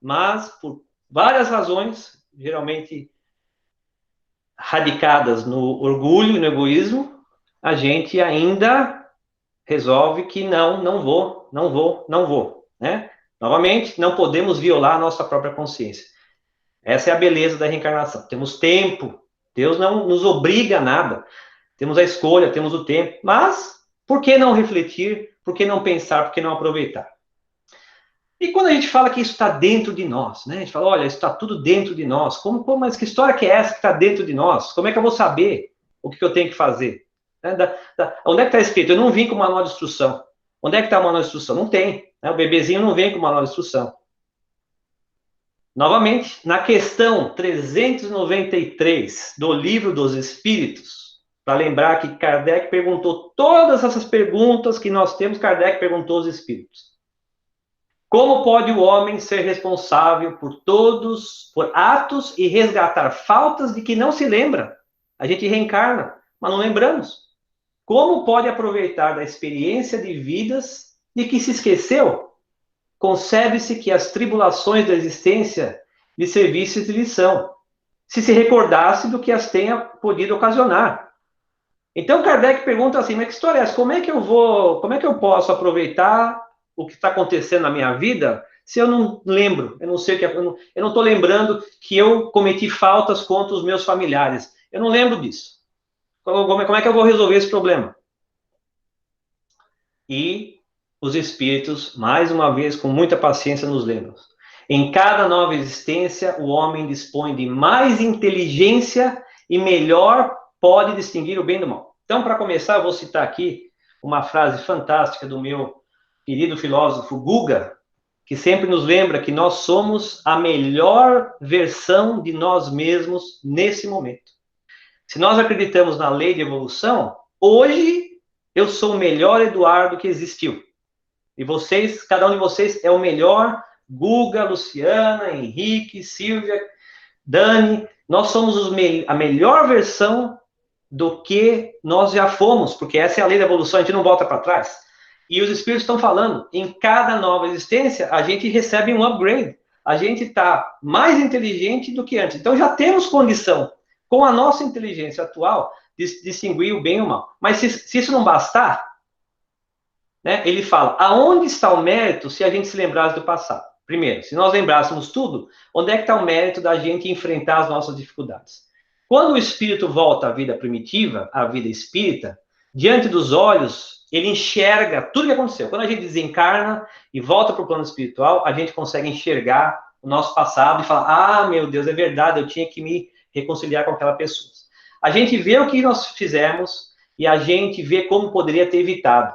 B: Mas, por várias razões, geralmente radicadas no orgulho e no egoísmo, a gente ainda resolve que não vou, né? Novamente, não podemos violar a nossa própria consciência. Essa é a beleza da reencarnação. Temos tempo, Deus não nos obriga a nada. Temos a escolha, temos o tempo, mas por que não refletir? Por que não pensar? Por que não aproveitar? E quando a gente fala que isso está dentro de nós, né? A gente fala, olha, isso está tudo dentro de nós. Mas que história que é essa que está dentro de nós? Como é que eu vou saber o que eu tenho que fazer? Onde é que está escrito? Eu não vim com manual de instrução. Onde é que está o manual de instrução? Não tem. Né? O bebezinho não vem com manual de instrução. Novamente, na questão 393 do Livro dos Espíritos, para lembrar que Kardec perguntou todas essas perguntas que nós temos, Kardec perguntou aos Espíritos. Como pode o homem ser responsável por atos e resgatar faltas de que não se lembra? A gente reencarna, mas não lembramos. Como pode aproveitar da experiência de vidas de que se esqueceu? Concebe-se que as tribulações da existência lhe servissem de lição, se recordasse do que as tenha podido ocasionar. Então Kardec pergunta assim, mas que história é essa? Como é que eu posso aproveitar o que está acontecendo na minha vida se eu não lembro? Eu não sei o que, eu não estou lembrando que eu cometi faltas contra os meus familiares. Eu não lembro disso. Como é que eu vou resolver esse problema? E os espíritos, mais uma vez, com muita paciência, nos lembram. Em cada nova existência, o homem dispõe de mais inteligência e melhor pode distinguir o bem do mal. Então, para começar, eu vou citar aqui uma frase fantástica do meu querido filósofo Guga, que sempre nos lembra que nós somos a melhor versão de nós mesmos nesse momento. Se nós acreditamos na lei de evolução, hoje eu sou o melhor Eduardo que existiu. E vocês, cada um de vocês é o melhor Guga, Luciana, Henrique, Silvia, Dani. Nós somos a melhor versão do que nós já fomos, porque essa é a lei da evolução, a gente não volta para trás. E os espíritos estão falando, em cada nova existência, a gente recebe um upgrade. A gente está mais inteligente do que antes. Então já temos condição, com a nossa inteligência atual, de distinguir o bem e o mal. Mas se isso não bastar, né, ele fala, aonde está o mérito se a gente se lembrasse do passado? Primeiro, se nós lembrássemos tudo, onde é que está o mérito da gente enfrentar as nossas dificuldades? Quando o espírito volta à vida primitiva, à vida espírita, diante dos olhos, ele enxerga tudo que aconteceu. Quando a gente desencarna e volta para o plano espiritual, a gente consegue enxergar o nosso passado e falar, ah, meu Deus, é verdade, eu tinha que me reconciliar com aquela pessoa. A gente vê o que nós fizemos e a gente vê como poderia ter evitado.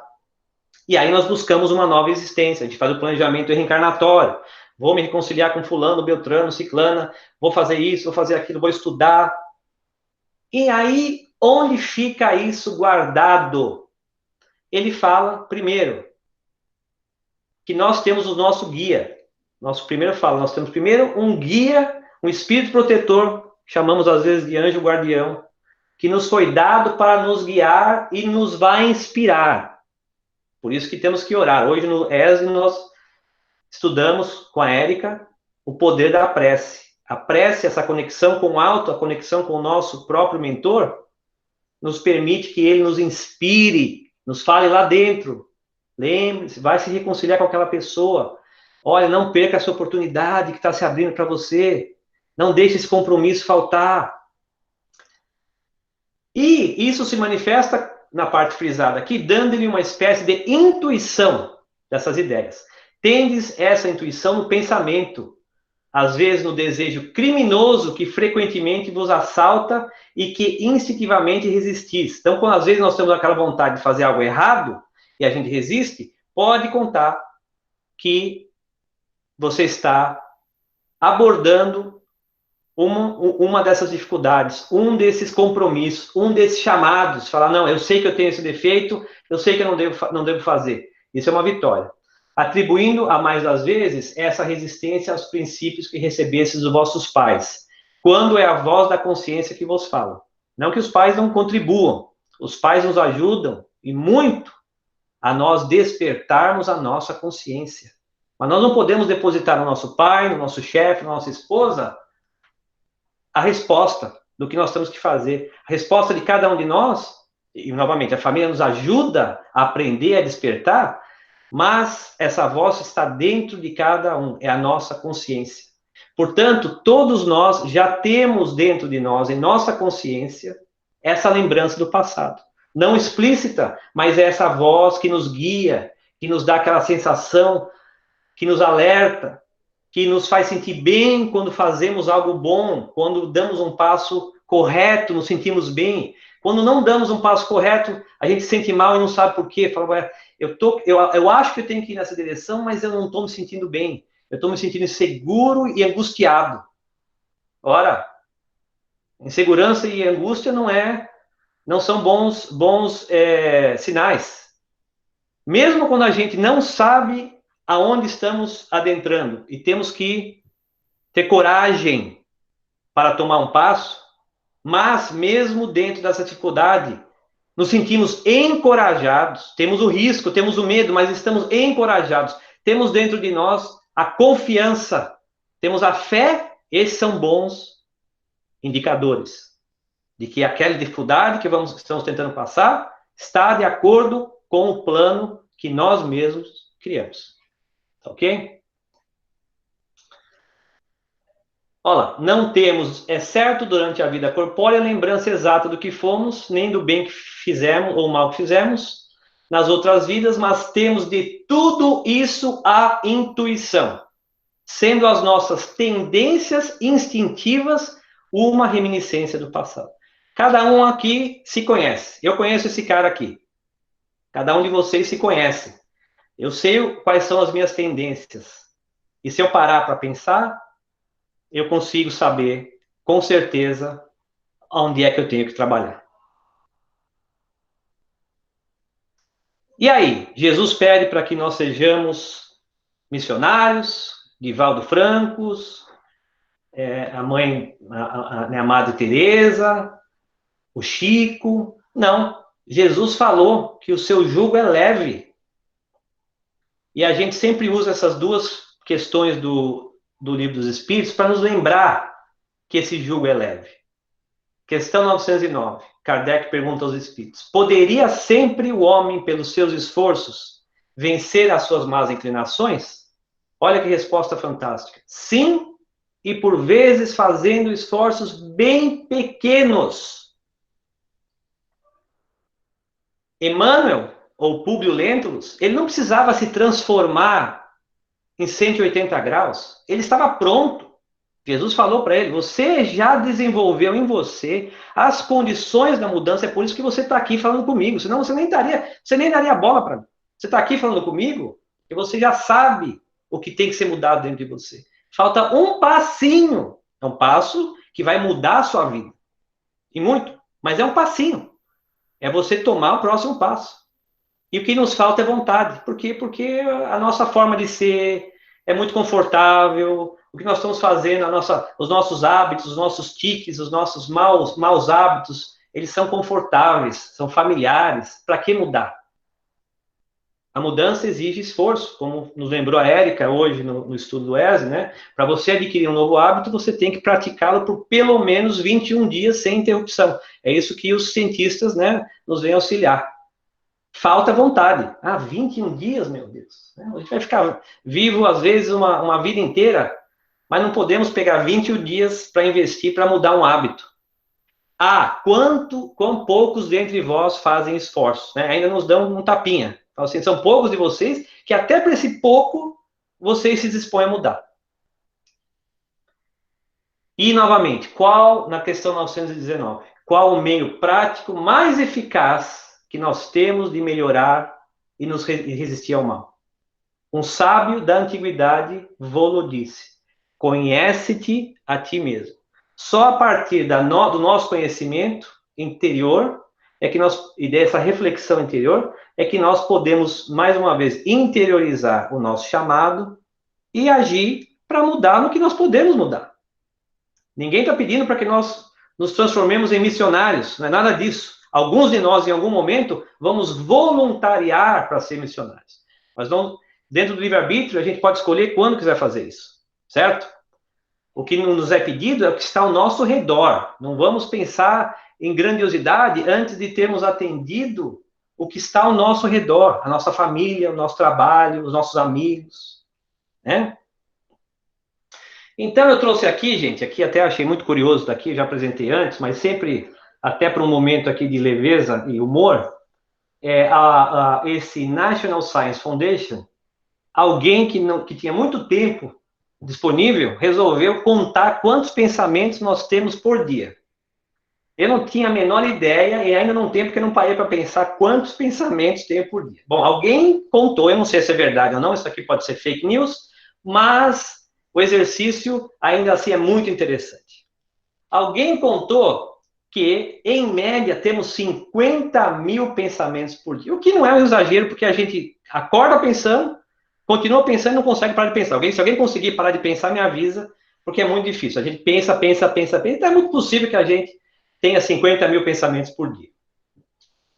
B: E aí nós buscamos uma nova existência, a gente faz o planejamento reencarnatório. Vou me reconciliar com fulano, beltrano, ciclana, vou fazer isso, vou fazer aquilo, vou estudar. E aí, onde fica isso guardado? Ele fala, primeiro, que nós temos o nosso guia. Nós temos primeiro um guia, um espírito protetor, chamamos às vezes de anjo guardião, que nos foi dado para nos guiar e nos vai inspirar. Por isso que temos que orar. Hoje no ESE nós estudamos com a Érica o poder da prece. A prece, essa conexão com o alto, a conexão com o nosso próprio mentor, nos permite que ele nos inspire, nos fale lá dentro. Lembre-se, vai se reconciliar com aquela pessoa. Olha, não perca essa oportunidade que está se abrindo para você. Não deixe esse compromisso faltar. E isso se manifesta na parte frisada aqui, dando-lhe uma espécie de intuição dessas ideias. Tendes essa intuição no pensamento, às vezes no desejo criminoso que frequentemente vos assalta e que instintivamente resistis. Então, quando às vezes nós temos aquela vontade de fazer algo errado e a gente resiste, pode contar que você está abordando uma dessas dificuldades, um desses compromissos, um desses chamados, falar, não, eu sei que eu tenho esse defeito, eu sei que eu não devo fazer. Isso é uma vitória. Atribuindo, a mais das vezes, essa resistência aos princípios que recebestes dos vossos pais, quando é a voz da consciência que vos fala. Não que os pais não contribuam, os pais nos ajudam, e muito, a nós despertarmos a nossa consciência. Mas nós não podemos depositar no nosso pai, no nosso chefe, na nossa esposa, a resposta do que nós temos que fazer. A resposta de cada um de nós, e novamente, a família nos ajuda a aprender a despertar, mas essa voz está dentro de cada um, é a nossa consciência. Portanto, todos nós já temos dentro de nós, em nossa consciência, essa lembrança do passado. Não explícita, mas é essa voz que nos guia, que nos dá aquela sensação, que nos alerta, que nos faz sentir bem quando fazemos algo bom, quando damos um passo correto, nos sentimos bem. Quando não damos um passo correto, a gente se sente mal e não sabe por quê. Fala, eu acho que eu tenho que ir nessa direção, mas eu não estou me sentindo bem. Eu estou me sentindo inseguro e angustiado. Ora, insegurança e angústia não são bons sinais. Mesmo quando a gente não sabe aonde estamos adentrando e temos que ter coragem para tomar um passo, mas mesmo dentro dessa dificuldade, nos sentimos encorajados, temos o risco, temos o medo, mas estamos encorajados, temos dentro de nós a confiança, temos a fé, esses são bons indicadores. de que aquela dificuldade que estamos tentando passar está de acordo com o plano que nós mesmos criamos. Ok? Olha, não temos, é certo, durante a vida corpórea, lembrança exata do que fomos, nem do bem que fizemos ou mal que fizemos nas outras vidas, mas temos de tudo isso a intuição, sendo as nossas tendências instintivas uma reminiscência do passado. Cada um aqui se conhece. Eu conheço esse cara aqui. Cada um de vocês se conhece. Eu sei quais são as minhas tendências. E se eu parar para pensar, eu consigo saber, com certeza, onde é que eu tenho que trabalhar. E aí, Jesus pede para que nós sejamos missionários, Divaldo Francos, a mãe, a Madre Teresa, o Chico. Não, Jesus falou que o seu jugo é leve. E a gente sempre usa essas duas questões do Livro dos Espíritos para nos lembrar que esse jugo é leve. Questão 909. Kardec pergunta aos Espíritos: poderia sempre o homem, pelos seus esforços, vencer as suas más inclinações? Olha que resposta fantástica. Sim, e por vezes fazendo esforços bem pequenos. Emmanuel, ou Públio Lentulus, ele não precisava se transformar em 180 graus. Ele estava pronto. Jesus falou para ele: você já desenvolveu em você as condições da mudança, é por isso que você está aqui falando comigo, senão você nem daria bola para mim. Você está aqui falando comigo e você já sabe o que tem que ser mudado dentro de você. Falta um passinho. É um passo que vai mudar a sua vida. E muito, mas é um passinho. É você tomar o próximo passo. E o que nos falta é vontade. Por quê? Porque a nossa forma de ser é muito confortável. O que nós estamos fazendo, os nossos hábitos, os nossos tiques, os nossos maus hábitos, eles são confortáveis, são familiares. Para que mudar? A mudança exige esforço, como nos lembrou a Érica hoje no estudo do ESE, né? Para você adquirir um novo hábito, você tem que praticá-lo por pelo menos 21 dias sem interrupção. É isso que os cientistas, né, nos vêm auxiliar. Falta vontade. 21 dias, meu Deus. A gente vai ficar vivo, às vezes, uma vida inteira, mas não podemos pegar 21 dias para investir, para mudar um hábito. Quão poucos dentre vós fazem esforços, né? Ainda nos dão um tapinha. Então, assim, são poucos de vocês que até para esse pouco vocês se dispõem a mudar. E, novamente, na questão 919, qual o meio prático mais eficaz que nós temos de melhorar e nos resistir ao mal? Um sábio da antiguidade vô-lo disse: conhece-te a ti mesmo. Só a partir do nosso conhecimento interior e dessa reflexão interior é que nós podemos, mais uma vez, interiorizar o nosso chamado e agir para mudar no que nós podemos mudar. Ninguém está pedindo para que nós nos transformemos em missionários, não é nada disso. Alguns de nós, em algum momento, vamos voluntariar para ser missionários. Mas não, dentro do livre-arbítrio, a gente pode escolher quando quiser fazer isso, certo? O que nos é pedido é o que está ao nosso redor. Não vamos pensar em grandiosidade antes de termos atendido o que está ao nosso redor, a nossa família, o nosso trabalho, os nossos amigos, né? Então, eu trouxe aqui, gente, aqui até achei muito curioso daqui, já apresentei antes, mas sempre, até para um momento aqui de leveza e humor, esse National Science Foundation, alguém que tinha muito tempo disponível, resolveu contar quantos pensamentos nós temos por dia. Eu não tinha a menor ideia, e ainda não tenho, porque eu não parei para pensar quantos pensamentos tenho por dia. Bom, alguém contou, eu não sei se é verdade ou não, isso aqui pode ser fake news, mas o exercício, ainda assim, é muito interessante. Alguém contou que, em média, temos 50 mil pensamentos por dia, o que não é um exagero, porque a gente acorda pensando, continua pensando e não consegue parar de pensar. Se alguém conseguir parar de pensar, me avisa, porque é muito difícil. A gente pensa, então é muito possível que a gente tenha 50 mil pensamentos por dia.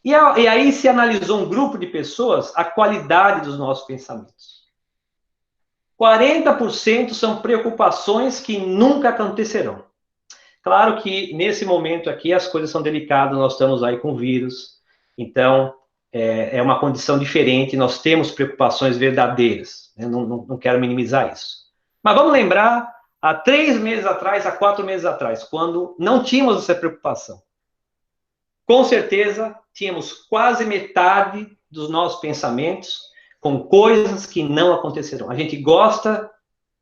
B: E aí se analisou um grupo de pessoas, a qualidade dos nossos pensamentos. 40% são preocupações que nunca acontecerão. Claro que nesse momento aqui as coisas são delicadas, nós estamos aí com vírus, então é uma condição diferente, nós temos preocupações verdadeiras, né? Não quero minimizar isso. Mas vamos lembrar, há 3 meses atrás, há 4 meses atrás, quando não tínhamos essa preocupação. Com certeza, tínhamos quase metade dos nossos pensamentos com coisas que não aconteceram. A gente gosta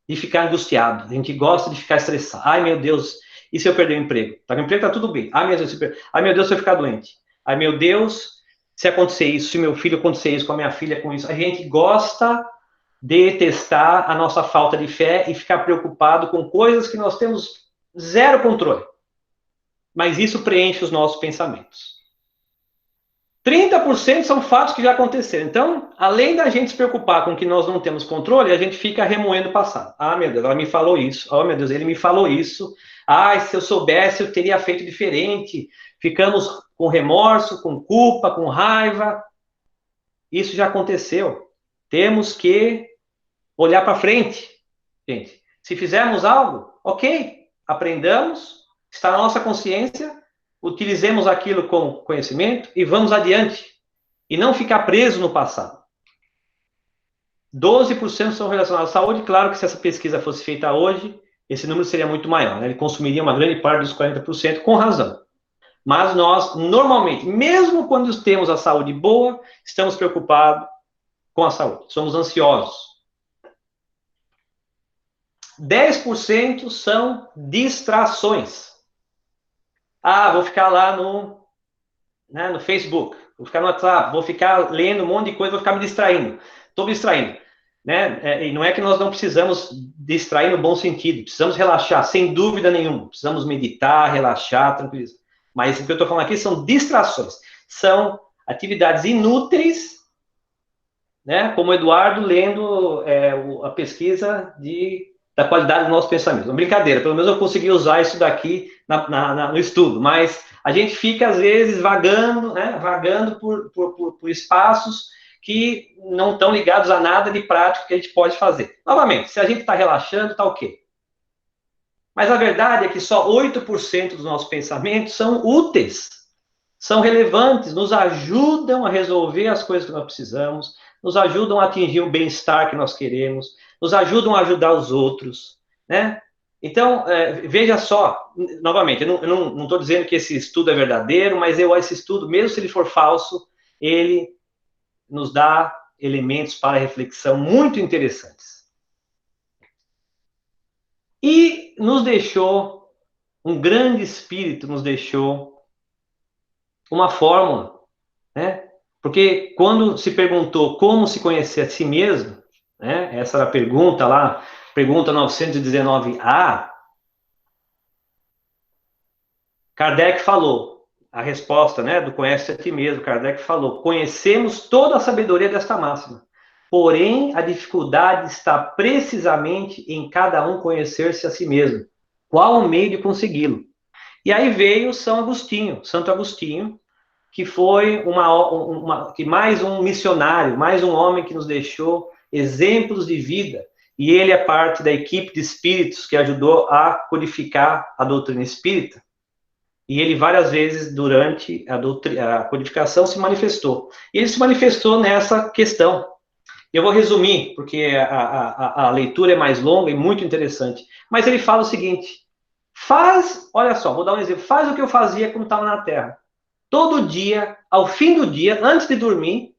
B: de ficar angustiado, a gente gosta de ficar estressado. Ai, meu Deus, e se eu perder o emprego? Tá, o emprego tá tudo bem. Ai, meu Deus, se eu ficar doente. Ai, meu Deus, se acontecer isso, se meu filho acontecer isso, com a minha filha, com isso. A gente gosta de testar a nossa falta de fé e ficar preocupado com coisas que nós temos zero controle. Mas isso preenche os nossos pensamentos. 30% são fatos que já aconteceram. Então, além da gente se preocupar com o que nós não temos controle, a gente fica remoendo o passado. Ah, meu Deus, ela me falou isso. Oh, meu Deus, ele me falou isso. Ah, se eu soubesse, eu teria feito diferente. Ficamos com remorso, com culpa, com raiva. Isso já aconteceu. Temos que olhar para frente, gente. Se fizermos algo, ok, aprendamos, está na nossa consciência, utilizemos aquilo como conhecimento e vamos adiante. E não ficar preso no passado. 12% são relacionados à saúde. Claro que se essa pesquisa fosse feita hoje, esse número seria muito maior, né? Ele consumiria uma grande parte dos 40%, com razão. Mas nós, normalmente, mesmo quando temos a saúde boa, estamos preocupados com a saúde. Somos ansiosos. 10% são distrações. Ah, vou ficar lá no Facebook, vou ficar no WhatsApp, vou ficar lendo um monte de coisa, vou ficar me distraindo. Estou me distraindo. Né? E não é que nós não precisamos distrair no bom sentido, precisamos relaxar, sem dúvida nenhuma. Precisamos meditar, relaxar, tranquilizar. Mas o que eu estou falando aqui são distrações. São atividades inúteis, né? Como o Eduardo lendo a pesquisa da qualidade do nosso pensamento. Uma brincadeira, pelo menos eu consegui usar isso daqui no estudo, mas a gente fica, às vezes, vagando, né? Vagando por espaços que não estão ligados a nada de prático que a gente pode fazer. Novamente, se a gente está relaxando, está ok. Mas a verdade é que só 8% dos nossos pensamentos são úteis, são relevantes, nos ajudam a resolver as coisas que nós precisamos, nos ajudam a atingir o bem-estar que nós queremos, nos ajudam a ajudar os outros, né? Então, veja só, novamente, eu não estou dizendo que esse estudo é verdadeiro, mas esse estudo, mesmo se ele for falso, ele nos dá elementos para reflexão muito interessantes. E nos deixou, um grande espírito nos deixou uma fórmula, né? Porque quando se perguntou como se conhecer a si mesmo, né? Essa era a pergunta lá, pergunta 919A, Kardec falou, a resposta, né, do conhece a ti mesmo, Kardec falou, conhecemos toda a sabedoria desta máxima, porém a dificuldade está precisamente em cada um conhecer-se a si mesmo. Qual o meio de consegui-lo? E aí veio Santo Agostinho, que foi que mais um missionário, mais um homem que nos deixou exemplos de vida, e ele é parte da equipe de espíritos que ajudou a codificar a doutrina espírita, e ele várias vezes durante a codificação se manifestou. E ele se manifestou nessa questão. Eu vou resumir, porque a leitura é mais longa e muito interessante, mas ele fala o seguinte, olha só, vou dar um exemplo, faz o que eu fazia quando estava na Terra. Todo dia, ao fim do dia, antes de dormir,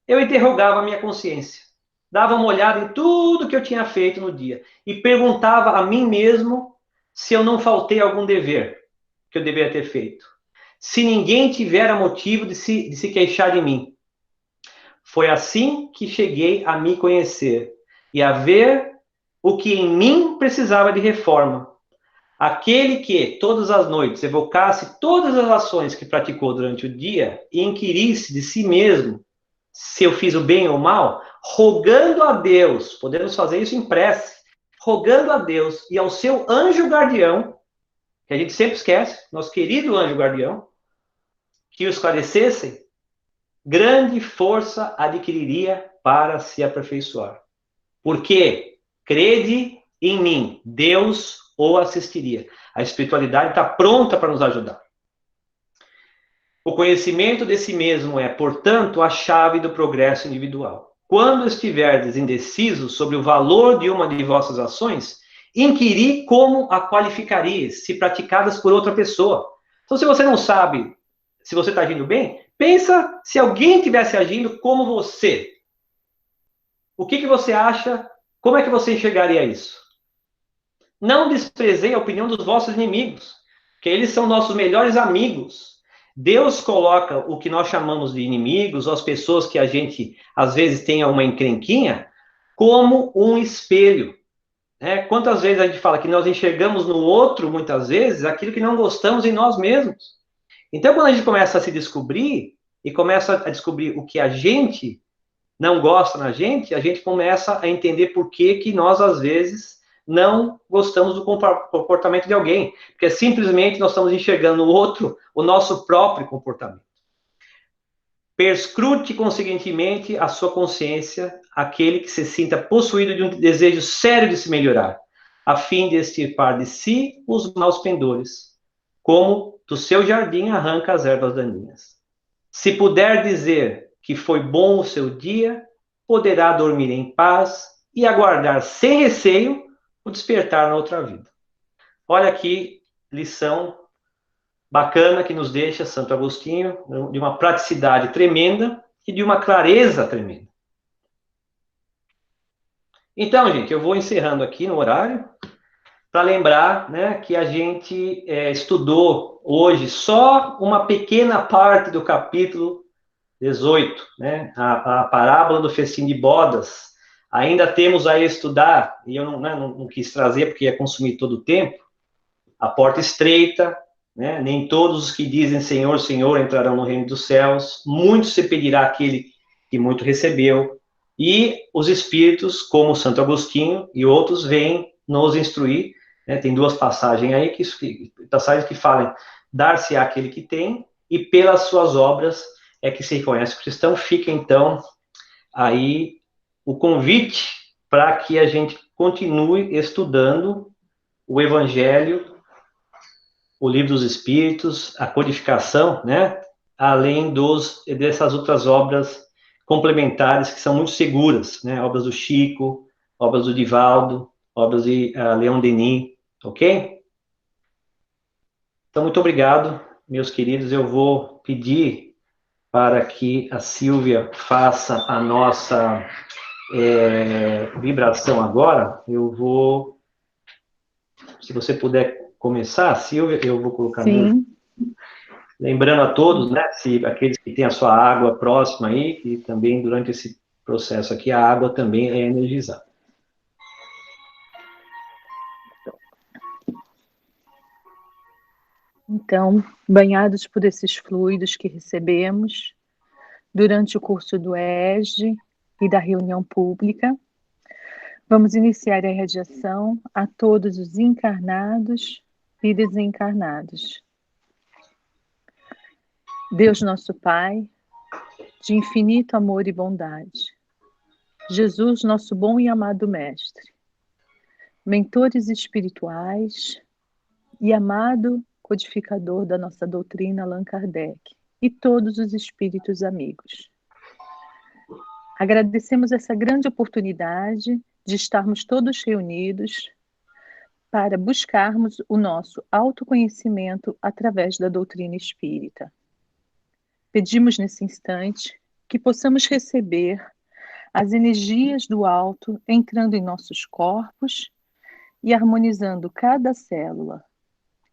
B: eu interrogava a minha consciência. Dava uma olhada em tudo que eu tinha feito no dia. E perguntava a mim mesmo se eu não faltei algum dever que eu deveria ter feito. Se ninguém tivera motivo de se queixar de mim. Foi assim que cheguei a me conhecer. E a ver o que em mim precisava de reforma. Aquele que, todas as noites, evocasse todas as ações que praticou durante o dia e inquirisse de si mesmo se eu fiz o bem ou o mal, rogando a Deus, podemos fazer isso em prece, rogando a Deus e ao seu anjo guardião, que a gente sempre esquece, nosso querido anjo guardião, que o esclarecessem, grande força adquiriria para se aperfeiçoar. Porque, crede em mim, Deus o assistiria. A espiritualidade está pronta para nos ajudar. O conhecimento de si mesmo é, portanto, a chave do progresso individual. Quando estiverdes indecisos sobre o valor de uma de vossas ações, inquiri como a qualificarias, se praticadas por outra pessoa. Então, se você não sabe se você está agindo bem, pensa se alguém estivesse agindo como você. O que você acha? Como é que você enxergaria isso? Não desprezei a opinião dos vossos inimigos, porque eles são nossos melhores amigos. Deus coloca o que nós chamamos de inimigos, ou as pessoas que a gente, às vezes, tem uma encrenquinha, como um espelho. Quantas vezes a gente fala que nós enxergamos no outro, muitas vezes, aquilo que não gostamos em nós mesmos. Então, quando a gente começa a se descobrir, e começa a descobrir o que a gente não gosta na gente, a gente começa a entender por que nós, às vezes, não gostamos do comportamento de alguém. Porque simplesmente nós estamos enxergando no outro o nosso próprio comportamento. Perscrute, conseguintemente, a sua consciência, aquele que se sinta possuído de um desejo sério de se melhorar, a fim de extirpar de si os maus pendores, como do seu jardim arranca as ervas daninhas. Se puder dizer que foi bom o seu dia, poderá dormir em paz e aguardar sem receio o despertar na outra vida. Olha aqui, lição bacana que nos deixa Santo Agostinho, de uma praticidade tremenda e de uma clareza tremenda. Então, gente, eu vou encerrando aqui no horário, para lembrar, né, que a gente estudou hoje só uma pequena parte do capítulo 18, né, a parábola do festim de bodas. Ainda temos a estudar, e eu não quis trazer porque ia consumir todo o tempo, a porta estreita, né, nem todos os que dizem Senhor, Senhor entrarão no reino dos céus, muito se pedirá aquele que muito recebeu, e os espíritos, como Santo Agostinho e outros, vêm nos instruir, né, tem duas passagens aí, passagens que falam, dar-se àquele que tem, e pelas suas obras é que se reconhece o cristão. Fica, então, aí o convite para que a gente continue estudando o Evangelho, o Livro dos Espíritos, a codificação, né? Além dessas outras obras complementares que são muito seguras, né? Obras do Chico, obras do Divaldo, obras de Leon Denis, ok? Então, muito obrigado, meus queridos. Eu vou pedir para que a Silvia faça a nossa vibração agora. Eu vou, se você puder começar, Silvia, eu vou colocar.
C: Sim.
B: Lembrando a todos, né, se aqueles que têm a sua água próxima aí, que também durante esse processo aqui a água também é energizada.
C: Então, banhados por esses fluidos que recebemos durante o curso do ESG e da reunião pública, vamos iniciar a irradiação a todos os encarnados e desencarnados. Deus nosso Pai, de infinito amor e bondade, Jesus, nosso bom e amado Mestre, mentores espirituais e amado codificador da nossa doutrina Allan Kardec e todos os espíritos amigos. Agradecemos essa grande oportunidade de estarmos todos reunidos para buscarmos o nosso autoconhecimento através da doutrina espírita. Pedimos nesse instante que possamos receber as energias do alto entrando em nossos corpos e harmonizando cada célula,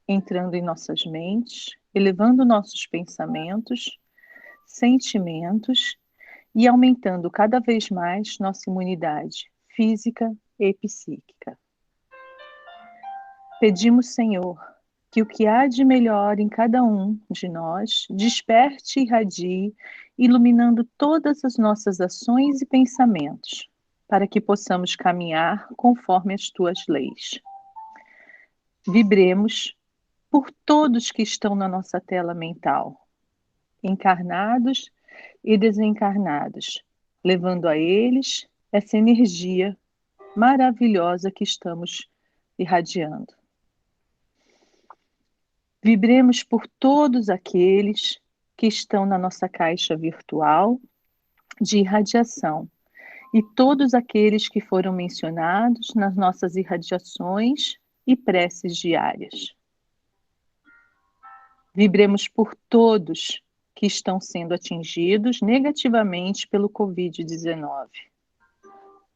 C: entrando em nossas mentes, elevando nossos pensamentos, sentimentos e aumentando cada vez mais nossa imunidade física e psíquica. Pedimos, Senhor, que o que há de melhor em cada um de nós desperte e irradie, iluminando todas as nossas ações e pensamentos, para que possamos caminhar conforme as tuas leis. Vibremos por todos que estão na nossa tela mental, encarnados e desencarnados, levando a eles essa energia maravilhosa que estamos irradiando. Vibremos por todos aqueles que estão na nossa caixa virtual de irradiação e todos aqueles que foram mencionados nas nossas irradiações e preces diárias. Vibremos por todos que estão sendo atingidos negativamente pelo Covid-19.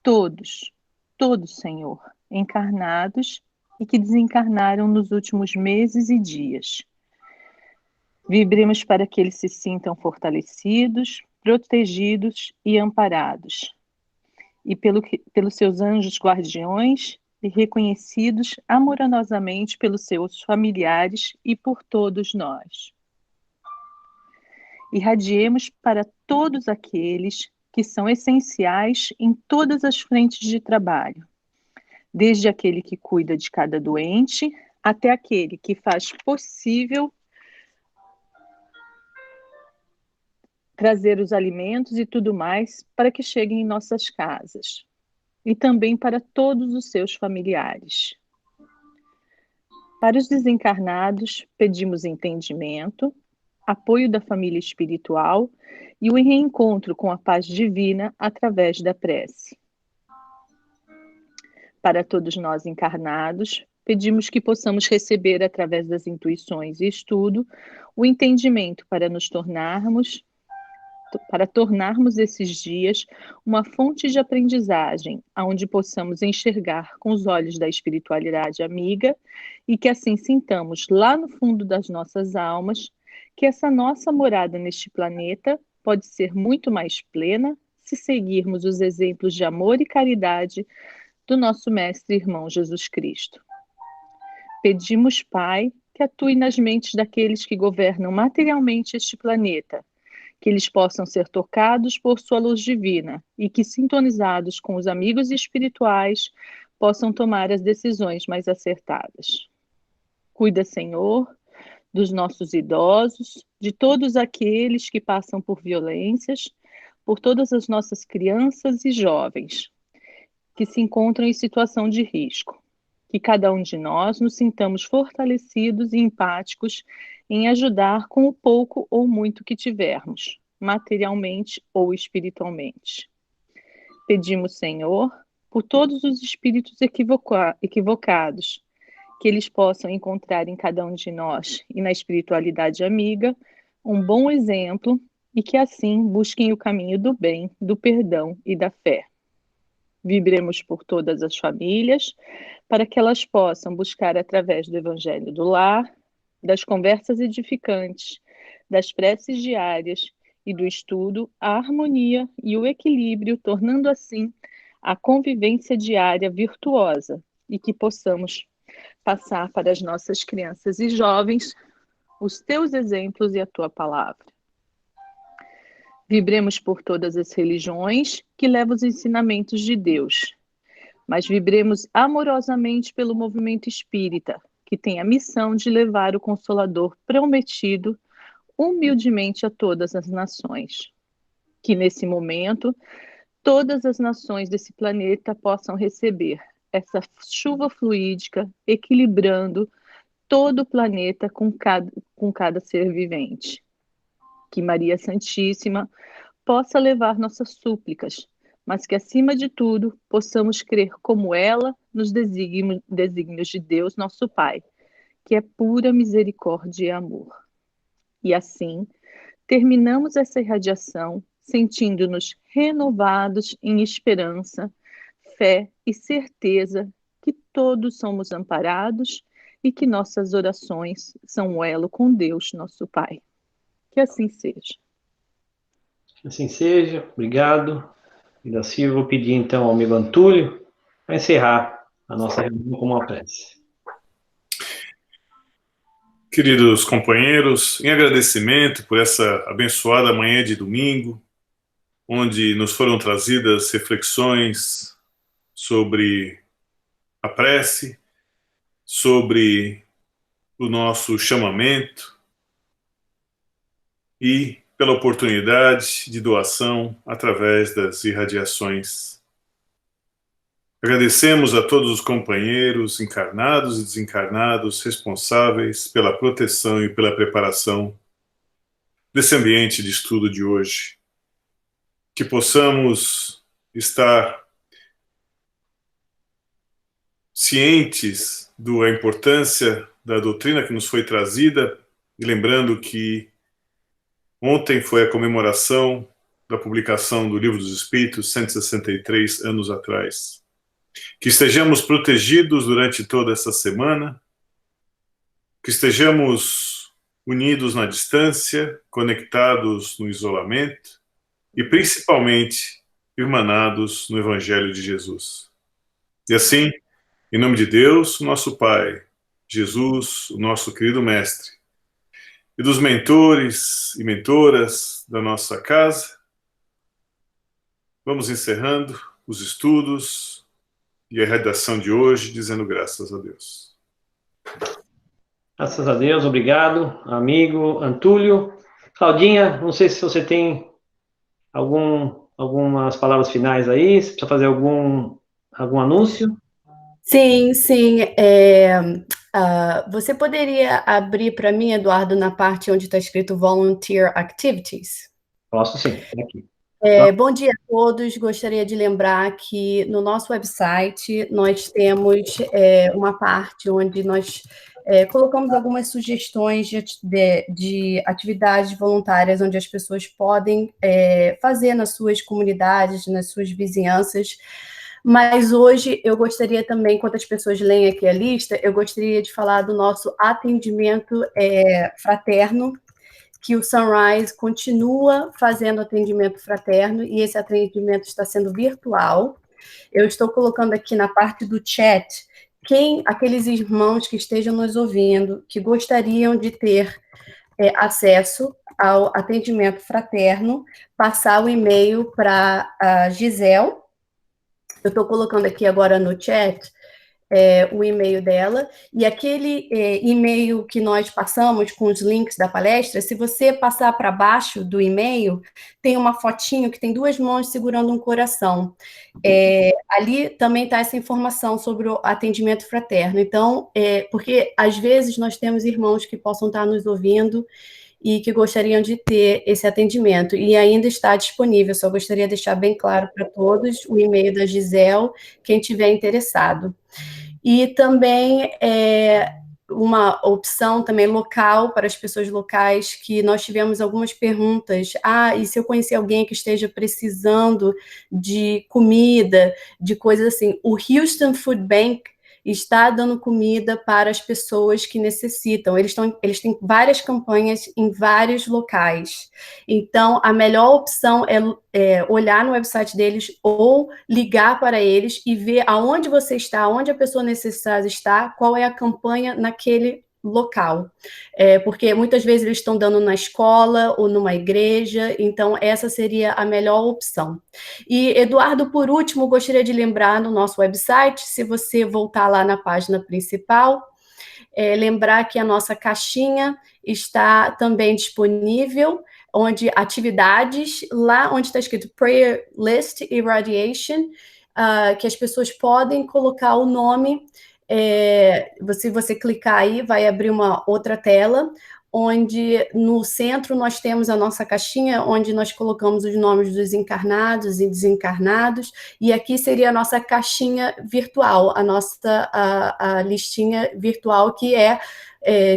C: Todos, Senhor, encarnados e que desencarnaram nos últimos meses e dias. Vibremos para que eles se sintam fortalecidos, protegidos e amparados. E pelos seus anjos guardiões e reconhecidos amorosamente pelos seus familiares e por todos nós. Irradiemos para todos aqueles que são essenciais em todas as frentes de trabalho, desde aquele que cuida de cada doente até aquele que faz possível trazer os alimentos e tudo mais para que cheguem em nossas casas. E também para todos os seus familiares. Para os desencarnados, pedimos entendimento, apoio da família espiritual e o reencontro com a paz divina através da prece. Para todos nós encarnados, pedimos que possamos receber, através das intuições e estudo, o entendimento para tornarmos esses dias uma fonte de aprendizagem, onde possamos enxergar com os olhos da espiritualidade amiga e que assim sintamos lá no fundo das nossas almas que essa nossa morada neste planeta pode ser muito mais plena se seguirmos os exemplos de amor e caridade do nosso Mestre e Irmão Jesus Cristo. Pedimos, Pai, que atue nas mentes daqueles que governam materialmente este planeta, que eles possam ser tocados por sua luz divina e que, sintonizados com os amigos espirituais, possam tomar as decisões mais acertadas. Cuida, Senhor, dos nossos idosos, de todos aqueles que passam por violências, por todas as nossas crianças e jovens que se encontram em situação de risco. Que cada um de nós nos sintamos fortalecidos e empáticos em ajudar com o pouco ou muito que tivermos, materialmente ou espiritualmente. Pedimos, Senhor, por todos os espíritos equivocados, que eles possam encontrar em cada um de nós e na espiritualidade amiga um bom exemplo e que assim busquem o caminho do bem, do perdão e da fé. Vibremos por todas as famílias, para que elas possam buscar através do Evangelho do Lar, das conversas edificantes, das preces diárias e do estudo, a harmonia e o equilíbrio, tornando assim a convivência diária virtuosa e que possamos passar para as nossas crianças e jovens os teus exemplos e a tua palavra. Vibremos por todas as religiões que levam os ensinamentos de Deus, mas vibremos amorosamente pelo movimento espírita, que tem a missão de levar o Consolador prometido humildemente a todas as nações. Que nesse momento, todas as nações desse planeta possam receber essa chuva fluídica, equilibrando todo o planeta com cada ser vivente. Que Maria Santíssima possa levar nossas súplicas, mas que, acima de tudo, possamos crer como ela nos desígnios de Deus, nosso Pai, que é pura misericórdia e amor. E assim, terminamos essa irradiação sentindo-nos renovados em esperança, fé e certeza que todos somos amparados e que nossas orações são um elo com Deus, nosso Pai. Que assim seja.
B: Que assim seja. Obrigado. E da Silva, vou pedir então ao amigo Antúlio para encerrar a nossa reunião com uma prece.
E: Queridos companheiros, em agradecimento por essa abençoada manhã de domingo, onde nos foram trazidas reflexões sobre a prece, sobre o nosso chamamento e pela oportunidade de doação através das irradiações. Agradecemos a todos os companheiros, encarnados e desencarnados, responsáveis pela proteção e pela preparação desse ambiente de estudo de hoje. Que possamos estar cientes da importância da doutrina que nos foi trazida, e lembrando que ontem foi a comemoração da publicação do Livro dos Espíritos, 163 anos atrás. Que estejamos protegidos durante toda essa semana, que estejamos unidos na distância, conectados no isolamento e, principalmente, irmanados no Evangelho de Jesus. E assim, em nome de Deus, nosso Pai, Jesus, o nosso querido Mestre, e dos mentores e mentoras da nossa casa, vamos encerrando os estudos e a redação de hoje, dizendo graças a Deus.
B: Graças a Deus, obrigado, amigo Antúlio. Claudinha, não sei se você tem algumas palavras finais aí, se precisa fazer algum anúncio.
F: Sim. Você poderia abrir para mim, Eduardo, na parte onde está escrito Volunteer Activities?
B: Posso sim, é aqui.
F: Bom dia a todos. Gostaria de lembrar que no nosso website nós temos uma parte onde nós colocamos algumas sugestões de atividades voluntárias onde as pessoas podem fazer nas suas comunidades, nas suas vizinhanças. Mas hoje eu gostaria também, enquanto as pessoas leem aqui a lista, eu gostaria de falar do nosso atendimento fraterno, que o Sunrise continua fazendo atendimento fraterno, e esse atendimento está sendo virtual. Eu estou colocando aqui na parte do chat aqueles irmãos que estejam nos ouvindo, que gostariam de ter acesso ao atendimento fraterno, passar o e-mail para a Gisele. Eu estou colocando aqui agora no chat o e-mail dela, e aquele e-mail que nós passamos com os links da palestra, se você passar para baixo do e-mail, tem uma fotinho que tem 2 mãos segurando um coração. Ali também está essa informação sobre o atendimento fraterno. Então, porque às vezes nós temos irmãos que possam estar nos ouvindo e que gostariam de ter esse atendimento, e ainda está disponível. Só gostaria de deixar bem claro para todos o e-mail da Gisele, quem tiver interessado. E também uma opção também local para as pessoas locais, que nós tivemos algumas perguntas. E se eu conhecer alguém que esteja precisando de comida, de coisas assim, o Houston Food Bank está dando comida para as pessoas que necessitam. Eles têm várias campanhas em vários locais. Então, a melhor opção é olhar no website deles ou ligar para eles e ver aonde você está, aonde a pessoa necessitada está, qual é a campanha naquele local. Porque muitas vezes eles estão dando na escola ou numa igreja, então essa seria a melhor opção. E, Eduardo, por último, gostaria de lembrar no nosso website, se você voltar lá na página principal, lembrar que a nossa caixinha está também disponível, onde atividades, lá onde está escrito Prayer List Irradiation, que as pessoas podem colocar o nome. Se você clicar aí, vai abrir uma outra tela, onde no centro nós temos a nossa caixinha, onde nós colocamos os nomes dos encarnados e desencarnados, e aqui seria a nossa caixinha virtual, a nossa a listinha virtual, que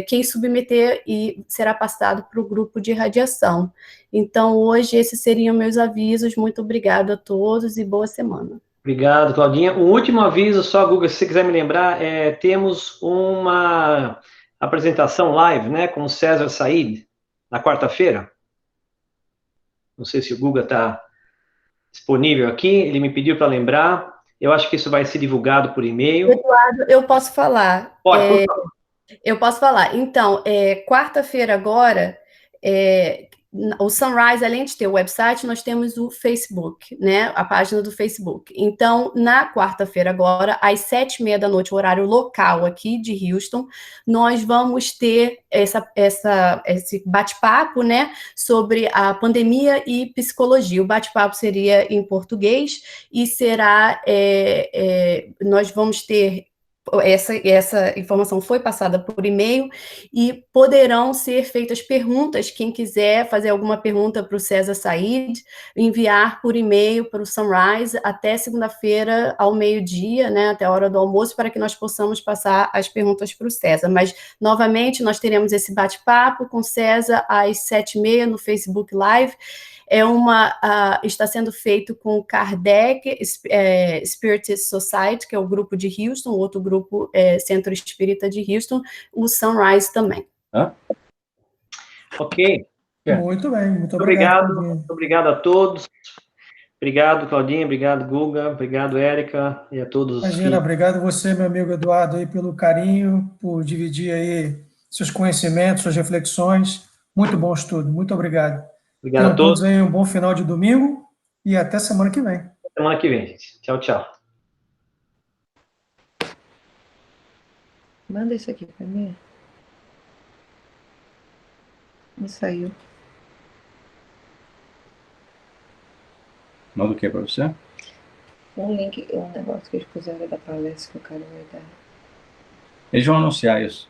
F: quem submeter e será passado para o grupo de radiação. Então, hoje, esses seriam meus avisos. Muito obrigada a todos e boa semana.
B: Obrigado, Claudinha. Um último aviso só, Guga, se você quiser me lembrar, temos uma apresentação live, né, com o César Said, na quarta-feira. Não sei se o Guga está disponível aqui, ele me pediu para lembrar. Eu acho que isso vai ser divulgado por e-mail.
F: Eduardo, eu posso falar.
B: Pode, por favor.
F: Eu posso falar. Então, quarta-feira agora, o Sunrise, além de ter o website, nós temos o Facebook, né? A página do Facebook. Então, na quarta-feira agora, às 7h30 da noite, o horário local aqui de Houston, nós vamos ter esse bate-papo, né? Sobre a pandemia e psicologia. O bate-papo seria em português e será... nós vamos ter... Essa informação foi passada por e-mail e poderão ser feitas perguntas. Quem quiser fazer alguma pergunta para o César Said, enviar por e-mail para o Sunrise até segunda-feira ao meio-dia, né, até a hora do almoço, para que nós possamos passar as perguntas para o César. Mas, novamente, nós teremos esse bate-papo com o César às 7h30 no Facebook Live. Está sendo feito com o Kardec Spiritist Society, que é o grupo de Houston, outro grupo Centro Espírita de Houston, o Sunrise também.
B: Ok.
D: Muito bem, muito obrigado.
B: Muito obrigado a todos. Obrigado, Claudinha, obrigado, Guga, obrigado, Érica, e a todos.
D: Imagina, obrigado você, meu amigo Eduardo, aí, pelo carinho, por dividir aí seus conhecimentos, suas reflexões. Muito bom estudo, muito obrigado.
B: Obrigado a todos.
D: Aí um bom final de domingo e até semana que vem.
B: Semana que vem, gente. Tchau, tchau.
C: Manda isso aqui para mim. Não saiu.
G: Manda o que para você?
C: Um link, um negócio que eles puseram da palestra que eu quero ver.
G: Eles vão anunciar isso.